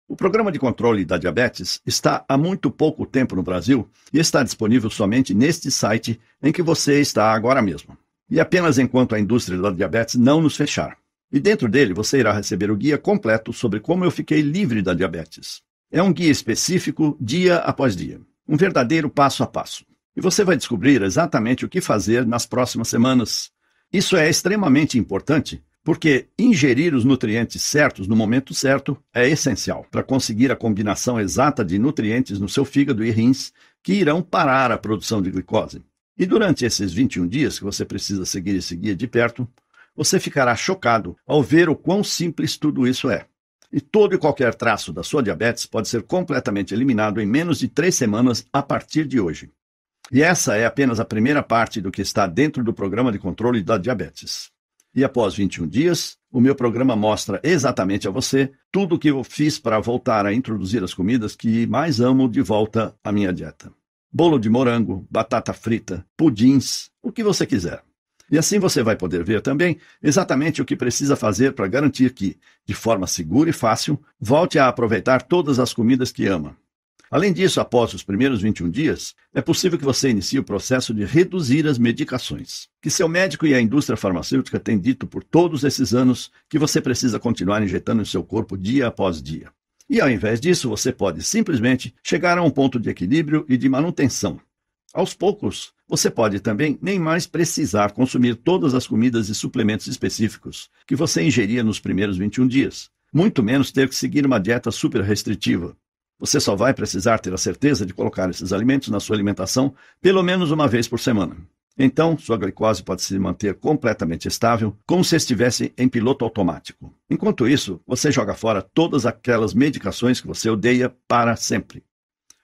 O programa de controle da diabetes está há muito pouco tempo no Brasil e está disponível somente neste site em que você está agora mesmo. E apenas enquanto a indústria da diabetes não nos fechar. E dentro dele você irá receber o guia completo sobre como eu fiquei livre da diabetes. É um guia específico dia após dia. Um verdadeiro passo a passo. E você vai descobrir exatamente o que fazer nas próximas semanas. Isso é extremamente importante, porque ingerir os nutrientes certos no momento certo é essencial para conseguir a combinação exata de nutrientes no seu fígado e rins que irão parar a produção de glicose. E durante esses 21 dias que você precisa seguir esse guia de perto, você ficará chocado ao ver o quão simples tudo isso é. E todo e qualquer traço da sua diabetes pode ser completamente eliminado em menos de 3 semanas a partir de hoje. E essa é apenas a primeira parte do que está dentro do programa de controle da diabetes. E após 21 dias, o meu programa mostra exatamente a você tudo o que eu fiz para voltar a introduzir as comidas que mais amo de volta à minha dieta. Bolo de morango, batata frita, pudins, o que você quiser. E assim você vai poder ver também exatamente o que precisa fazer para garantir que, de forma segura e fácil, volte a aproveitar todas as comidas que ama. Além disso, após os primeiros 21 dias, é possível que você inicie o processo de reduzir as medicações, que seu médico e a indústria farmacêutica têm dito por todos esses anos que você precisa continuar injetando em seu corpo dia após dia. E ao invés disso, você pode simplesmente chegar a um ponto de equilíbrio e de manutenção. Aos poucos, você pode também nem mais precisar consumir todas as comidas e suplementos específicos que você ingeria nos primeiros 21 dias, muito menos ter que seguir uma dieta super restritiva. Você só vai precisar ter a certeza de colocar esses alimentos na sua alimentação pelo menos uma vez por semana. Então, sua glicose pode se manter completamente estável, como se estivesse em piloto automático. Enquanto isso, você joga fora todas aquelas medicações que você odeia para sempre.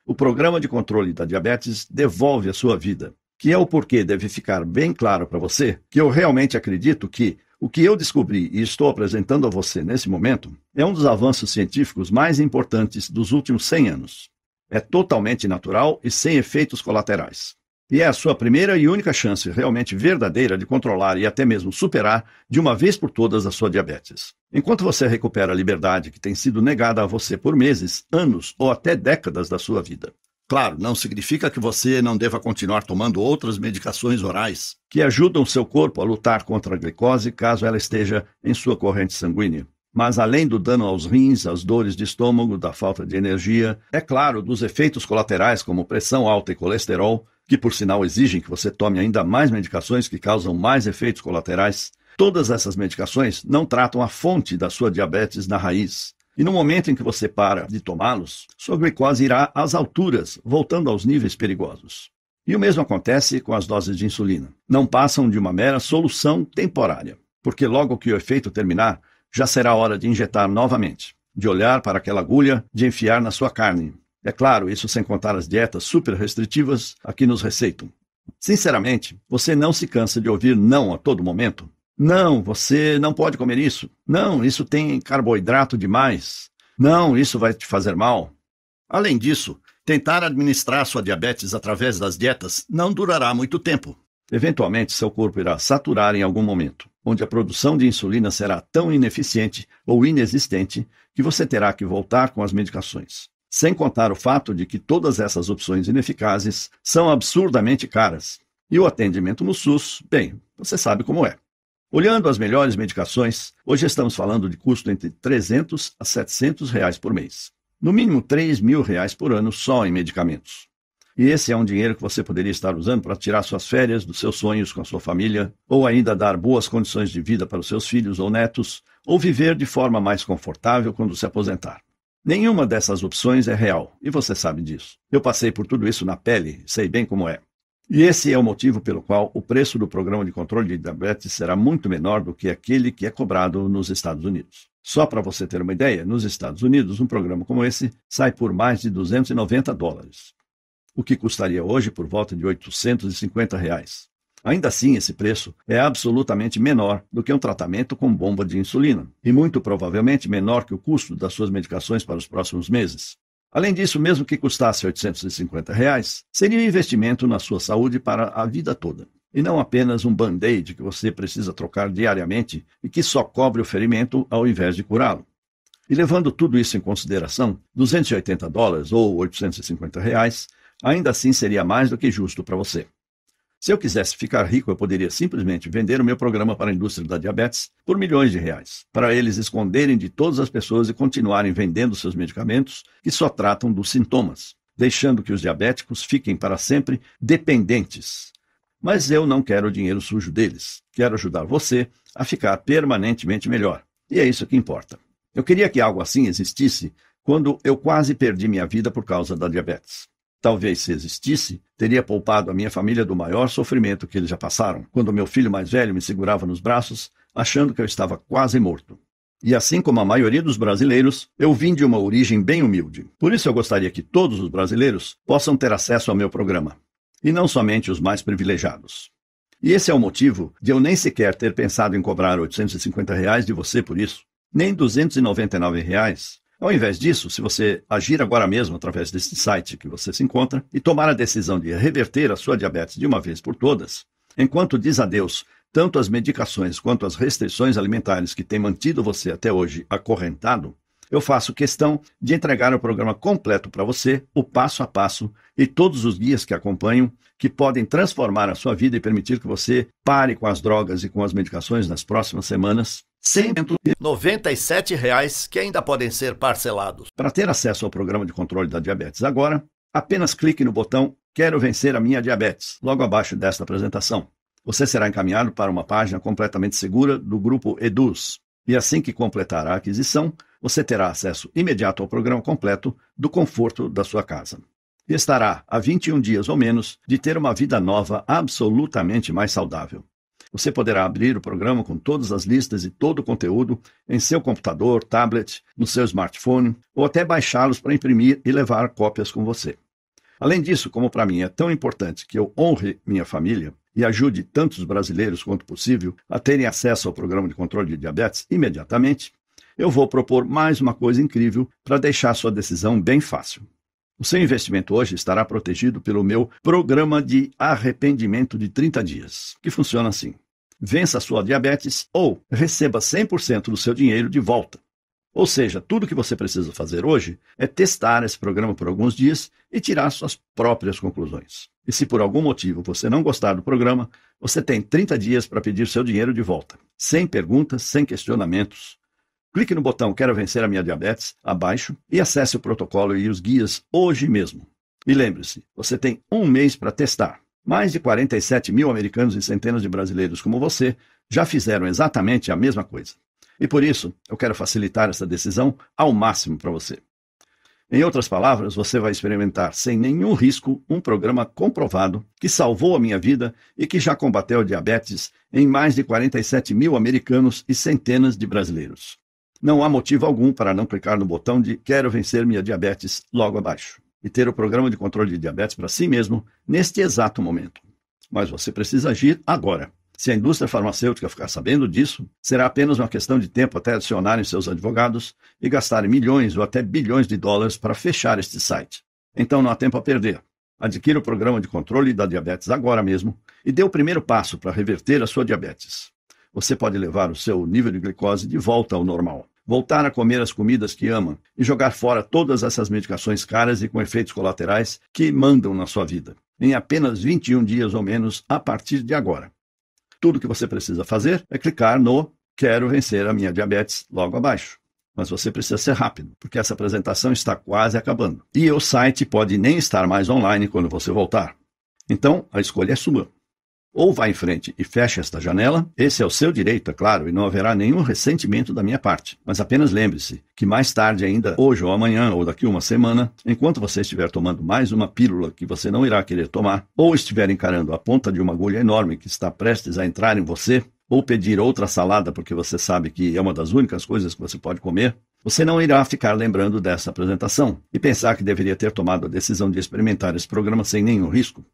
O programa de controle da diabetes devolve a sua vida, que é o porquê deve ficar bem claro para você que eu realmente acredito que o que eu descobri e estou apresentando a você nesse momento é um dos avanços científicos mais importantes dos últimos 100 anos. É totalmente natural e sem efeitos colaterais. E é a sua primeira e única chance realmente verdadeira de controlar e até mesmo superar de uma vez por todas a sua diabetes. Enquanto você recupera a liberdade que tem sido negada a você por meses, anos ou até décadas da sua vida. Claro, não significa que você não deva continuar tomando outras medicações orais que ajudam seu corpo a lutar contra a glicose caso ela esteja em sua corrente sanguínea. Mas além do dano aos rins, às dores de estômago, da falta de energia, é claro, dos efeitos colaterais como pressão alta e colesterol, que por sinal exigem que você tome ainda mais medicações que causam mais efeitos colaterais, todas essas medicações não tratam a fonte da sua diabetes na raiz. E no momento em que você para de tomá-los, sua glicose irá às alturas, voltando aos níveis perigosos. E o mesmo acontece com as doses de insulina. Não passam de uma mera solução temporária, porque logo que o efeito terminar, já será hora de injetar novamente, de olhar para aquela agulha, de enfiar na sua carne. É claro, isso sem contar as dietas super restritivas a que nos receitam. Sinceramente, você não se cansa de ouvir não a todo momento? Não, você não pode comer isso. Não, isso tem carboidrato demais. Não, isso vai te fazer mal. Além disso, tentar administrar sua diabetes através das dietas não durará muito tempo. Eventualmente, seu corpo irá saturar em algum momento, onde a produção de insulina será tão ineficiente ou inexistente que você terá que voltar com as medicações. Sem contar o fato de que todas essas opções ineficazes são absurdamente caras. E o atendimento no SUS, bem, você sabe como é. Olhando as melhores medicações, hoje estamos falando de custo entre R$300 a R$700 por mês. No mínimo R$3.000 por ano só em medicamentos. E esse é um dinheiro que você poderia estar usando para tirar suas férias dos seus sonhos com a sua família, ou ainda dar boas condições de vida para os seus filhos ou netos, ou viver de forma mais confortável quando se aposentar. Nenhuma dessas opções é real, e você sabe disso. Eu passei por tudo isso na pele, sei bem como é. E esse é o motivo pelo qual o preço do programa de controle de diabetes será muito menor do que aquele que é cobrado nos Estados Unidos. Só para você ter uma ideia, nos Estados Unidos, um programa como esse sai por mais de $290, o que custaria hoje por volta de R$850. Ainda assim, esse preço é absolutamente menor do que um tratamento com bomba de insulina, e muito provavelmente menor que o custo das suas medicações para os próximos meses. Além disso, mesmo que custasse R$850, seria um investimento na sua saúde para a vida toda, e não apenas um band-aid que você precisa trocar diariamente e que só cobre o ferimento ao invés de curá-lo. E levando tudo isso em consideração, $280 ou R$850 ainda assim seria mais do que justo para você. Se eu quisesse ficar rico, eu poderia simplesmente vender o meu programa para a indústria da diabetes por milhões de reais, para eles esconderem de todas as pessoas e continuarem vendendo seus medicamentos que só tratam dos sintomas, deixando que os diabéticos fiquem para sempre dependentes. Mas eu não quero o dinheiro sujo deles. Quero ajudar você a ficar permanentemente melhor. E é isso que importa. Eu queria que algo assim existisse quando eu quase perdi minha vida por causa da diabetes. Talvez, se existisse, teria poupado a minha família do maior sofrimento que eles já passaram, quando meu filho mais velho me segurava nos braços, achando que eu estava quase morto. E assim como a maioria dos brasileiros, eu vim de uma origem bem humilde. Por isso eu gostaria que todos os brasileiros possam ter acesso ao meu programa, e não somente os mais privilegiados. E esse é o motivo de eu nem sequer ter pensado em cobrar R$850 de você por isso, nem R$299. Ao invés disso, se você agir agora mesmo através desse site que você se encontra e tomar a decisão de reverter a sua diabetes de uma vez por todas, enquanto diz adeus tanto às medicações quanto às restrições alimentares que têm mantido você até hoje acorrentado, eu faço questão de entregar o programa completo para você, o passo a passo e todos os guias que acompanham, que podem transformar a sua vida e permitir que você pare com as drogas e com as medicações nas próximas semanas, sem R$97 que ainda podem ser parcelados. Para ter acesso ao programa de controle da diabetes agora, apenas clique no botão Quero vencer a minha diabetes, logo abaixo desta apresentação. Você será encaminhado para uma página completamente segura do grupo Eduz. E assim que completar a aquisição, você terá acesso imediato ao programa completo do conforto da sua casa. E estará a 21 dias ou menos de ter uma vida nova absolutamente mais saudável. Você poderá abrir o programa com todas as listas e todo o conteúdo em seu computador, tablet, no seu smartphone, ou até baixá-los para imprimir e levar cópias com você. Além disso, como para mim é tão importante que eu honre minha família e ajude tantos brasileiros quanto possível a terem acesso ao programa de controle de diabetes imediatamente, eu vou propor mais uma coisa incrível para deixar sua decisão bem fácil. O seu investimento hoje estará protegido pelo meu programa de arrependimento de 30 dias, que funciona assim. Vença a sua diabetes ou receba 100% do seu dinheiro de volta. Ou seja, tudo que você precisa fazer hoje é testar esse programa por alguns dias e tirar suas próprias conclusões. E se por algum motivo você não gostar do programa, você tem 30 dias para pedir seu dinheiro de volta, sem perguntas, sem questionamentos. Clique no botão Quero vencer a minha diabetes abaixo e acesse o protocolo e os guias hoje mesmo. E lembre-se, você tem um mês para testar. Mais de 47 mil americanos e centenas de brasileiros como você já fizeram exatamente a mesma coisa. E por isso, eu quero facilitar essa decisão ao máximo para você. Em outras palavras, você vai experimentar sem nenhum risco um programa comprovado que salvou a minha vida e que já combateu a diabetes em mais de 47 mil americanos e centenas de brasileiros. Não há motivo algum para não clicar no botão de Quero vencer minha diabetes logo abaixo e ter o programa de controle de diabetes para si mesmo neste exato momento. Mas você precisa agir agora. Se a indústria farmacêutica ficar sabendo disso, será apenas uma questão de tempo até adicionarem seus advogados e gastarem milhões ou até bilhões de dólares para fechar este site. Então não há tempo a perder. Adquira o programa de controle da diabetes agora mesmo e dê o primeiro passo para reverter a sua diabetes. Você pode levar o seu nível de glicose de volta ao normal, voltar a comer as comidas que ama e jogar fora todas essas medicações caras e com efeitos colaterais que mandam na sua vida, em apenas 21 dias ou menos a partir de agora. Tudo o que você precisa fazer é clicar no Quero vencer a minha diabetes logo abaixo. Mas você precisa ser rápido, porque essa apresentação está quase acabando. E o site pode nem estar mais online quando você voltar. Então, a escolha é sua. Ou vá em frente e feche esta janela, esse é o seu direito, é claro, e não haverá nenhum ressentimento da minha parte. Mas apenas lembre-se que mais tarde ainda, hoje ou amanhã, ou daqui uma semana, enquanto você estiver tomando mais uma pílula que você não irá querer tomar, ou estiver encarando a ponta de uma agulha enorme que está prestes a entrar em você, ou pedir outra salada porque você sabe que é uma das únicas coisas que você pode comer, você não irá ficar lembrando dessa apresentação e pensar que deveria ter tomado a decisão de experimentar esse programa sem nenhum risco.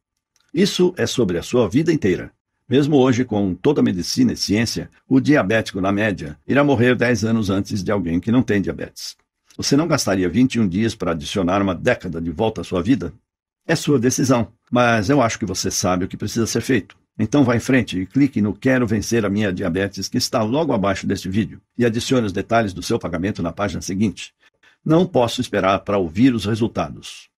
Isso é sobre a sua vida inteira. Mesmo hoje, com toda a medicina e ciência, o diabético, na média, irá morrer 10 anos antes de alguém que não tem diabetes. Você não gastaria 21 dias para adicionar uma década de volta à sua vida? É sua decisão, mas eu acho que você sabe o que precisa ser feito. Então vá em frente e clique no Quero vencer a minha diabetes que está logo abaixo deste vídeo e adicione os detalhes do seu pagamento na página seguinte. Não posso esperar para ouvir os resultados.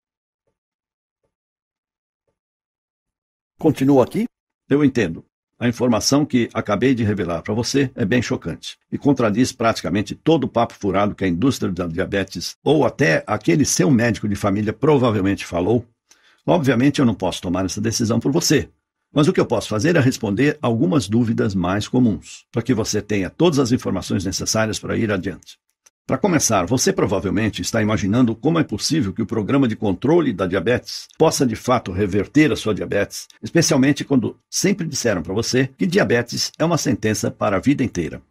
Continua aqui? Eu entendo. A informação que acabei de revelar para você é bem chocante e contradiz praticamente todo o papo furado que a indústria da diabetes ou até aquele seu médico de família provavelmente falou. Obviamente eu não posso tomar essa decisão por você. Mas o que eu posso fazer é responder algumas dúvidas mais comuns, para que você tenha todas as informações necessárias para ir adiante. Para começar, você provavelmente está imaginando como é possível que o programa de controle da diabetes possa de fato reverter a sua diabetes, especialmente quando sempre disseram para você que diabetes é uma sentença para a vida inteira.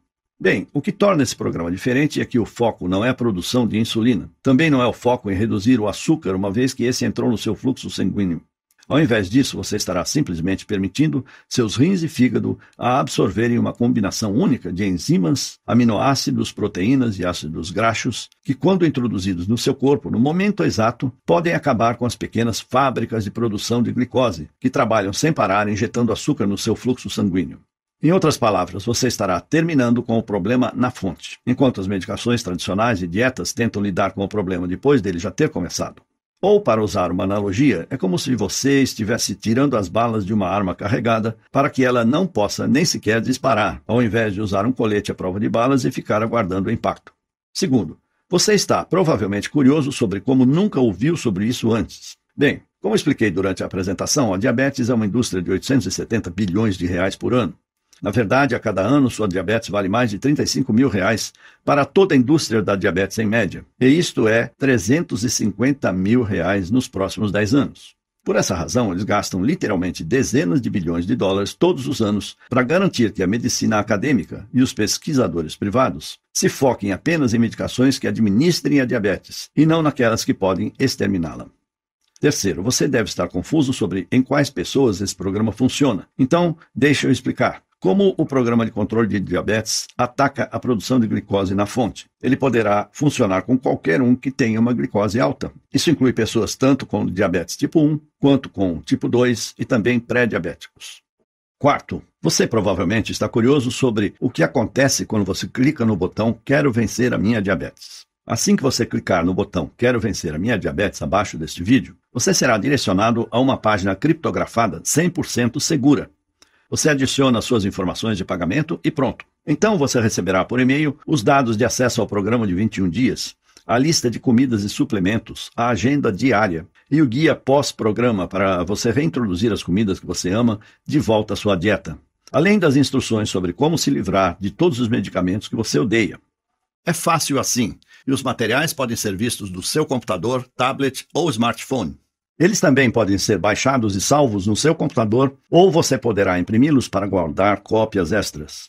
Bem, o que torna esse programa diferente é que o foco não é a produção de insulina. Também não é o foco em reduzir o açúcar, uma vez que esse entrou no seu fluxo sanguíneo. Ao invés disso, você estará simplesmente permitindo seus rins e fígado a absorverem uma combinação única de enzimas, aminoácidos, proteínas e ácidos graxos, que quando introduzidos no seu corpo no momento exato, podem acabar com as pequenas fábricas de produção de glicose, que trabalham sem parar injetando açúcar no seu fluxo sanguíneo. Em outras palavras, você estará terminando com o problema na fonte, enquanto as medicações tradicionais e dietas tentam lidar com o problema depois dele já ter começado. Ou, para usar uma analogia, é como se você estivesse tirando as balas de uma arma carregada para que ela não possa nem sequer disparar, ao invés de usar um colete à prova de balas e ficar aguardando o impacto. Segundo, você está provavelmente curioso sobre como nunca ouviu sobre isso antes. Bem, como expliquei durante a apresentação, a diabetes é uma indústria de 870 bilhões de reais por ano. Na verdade, a cada ano, sua diabetes vale mais de 35 mil reais para toda a indústria da diabetes em média. E isto é 350 mil reais nos próximos 10 anos. Por essa razão, eles gastam literalmente dezenas de bilhões de dólares todos os anos para garantir que a medicina acadêmica e os pesquisadores privados se foquem apenas em medicações que administrem a diabetes e não naquelas que podem exterminá-la. Terceiro, você deve estar confuso sobre em quais pessoas esse programa funciona. Então, deixa eu explicar. Como o programa de controle de diabetes ataca a produção de glicose na fonte, ele poderá funcionar com qualquer um que tenha uma glicose alta. Isso inclui pessoas tanto com diabetes tipo 1, quanto com tipo 2 e também pré-diabéticos. Quarto, você provavelmente está curioso sobre o que acontece quando você clica no botão Quero vencer a minha diabetes. Assim que você clicar no botão Quero vencer a minha diabetes abaixo deste vídeo, você será direcionado a uma página criptografada 100% segura. Você adiciona suas informações de pagamento e pronto. Então você receberá por e-mail os dados de acesso ao programa de 21 dias, a lista de comidas e suplementos, a agenda diária e o guia pós-programa para você reintroduzir as comidas que você ama de volta à sua dieta, além das instruções sobre como se livrar de todos os medicamentos que você odeia. É fácil assim, e os materiais podem ser vistos do seu computador, tablet ou smartphone. Eles também podem ser baixados e salvos no seu computador ou você poderá imprimi-los para guardar cópias extras.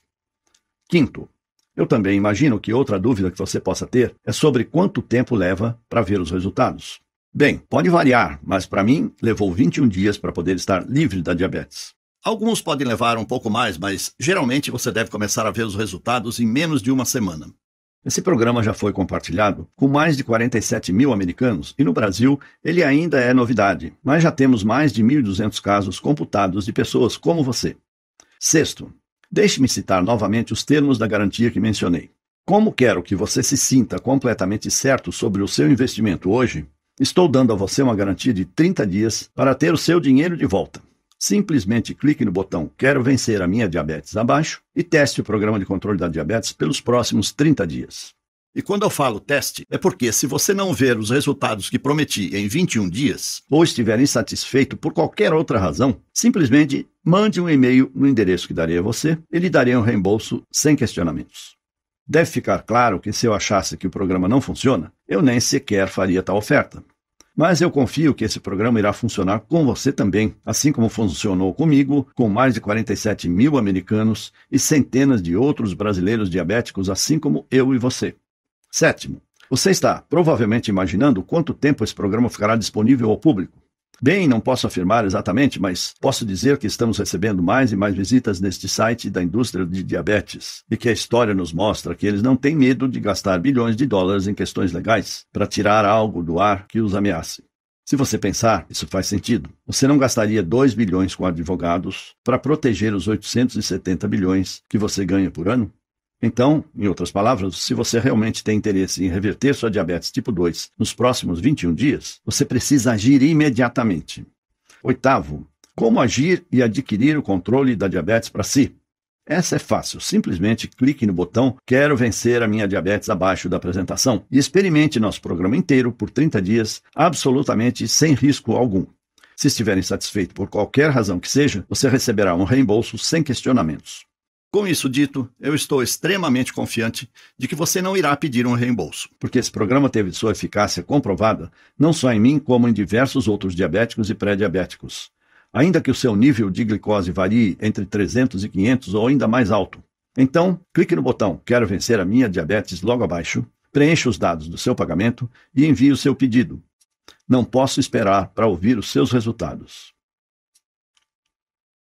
Quinto, eu também imagino que outra dúvida que você possa ter é sobre quanto tempo leva para ver os resultados. Bem, pode variar, mas para mim levou 21 dias para poder estar livre da diabetes. Alguns podem levar um pouco mais, mas geralmente você deve começar a ver os resultados em menos de uma semana. Esse programa já foi compartilhado com mais de 47 mil americanos e no Brasil ele ainda é novidade, mas já temos mais de 1.200 casos computados de pessoas como você. Sexto, deixe-me citar novamente os termos da garantia que mencionei. Como quero que você se sinta completamente certo sobre o seu investimento hoje, estou dando a você uma garantia de 30 dias para ter o seu dinheiro de volta. Simplesmente clique no botão Quero vencer a minha diabetes abaixo e teste o programa de controle da diabetes pelos próximos 30 dias. E quando eu falo teste, é porque se você não ver os resultados que prometi em 21 dias, ou estiver insatisfeito por qualquer outra razão, simplesmente mande um e-mail no endereço que darei a você e lhe darei um reembolso sem questionamentos. Deve ficar claro que se eu achasse que o programa não funciona, eu nem sequer faria tal oferta. Mas eu confio que esse programa irá funcionar com você também, assim como funcionou comigo, com mais de 47 mil americanos e centenas de outros brasileiros diabéticos, assim como eu e você. Sétimo, você está provavelmente imaginando quanto tempo esse programa ficará disponível ao público. Bem, não posso afirmar exatamente, mas posso dizer que estamos recebendo mais e mais visitas neste site da indústria de diabetes e que a história nos mostra que eles não têm medo de gastar bilhões de dólares em questões legais para tirar algo do ar que os ameace. Se você pensar, isso faz sentido. Você não gastaria 2 bilhões com advogados para proteger os 870 bilhões que você ganha por ano? Então, em outras palavras, se você realmente tem interesse em reverter sua diabetes tipo 2 nos próximos 21 dias, você precisa agir imediatamente. Oitavo, como agir e adquirir o controle da diabetes para si? Essa é fácil, simplesmente clique no botão Quero vencer a minha diabetes abaixo da apresentação e experimente nosso programa inteiro por 30 dias, absolutamente sem risco algum. Se estiver insatisfeito por qualquer razão que seja, você receberá um reembolso sem questionamentos. Com isso dito, eu estou extremamente confiante de que você não irá pedir um reembolso. Porque esse programa teve sua eficácia comprovada, não só em mim, como em diversos outros diabéticos e pré-diabéticos. Ainda que o seu nível de glicose varie entre 300 e 500 ou ainda mais alto. Então, clique no botão Quero vencer a minha diabetes logo abaixo, preencha os dados do seu pagamento e envie o seu pedido. Não posso esperar para ouvir os seus resultados.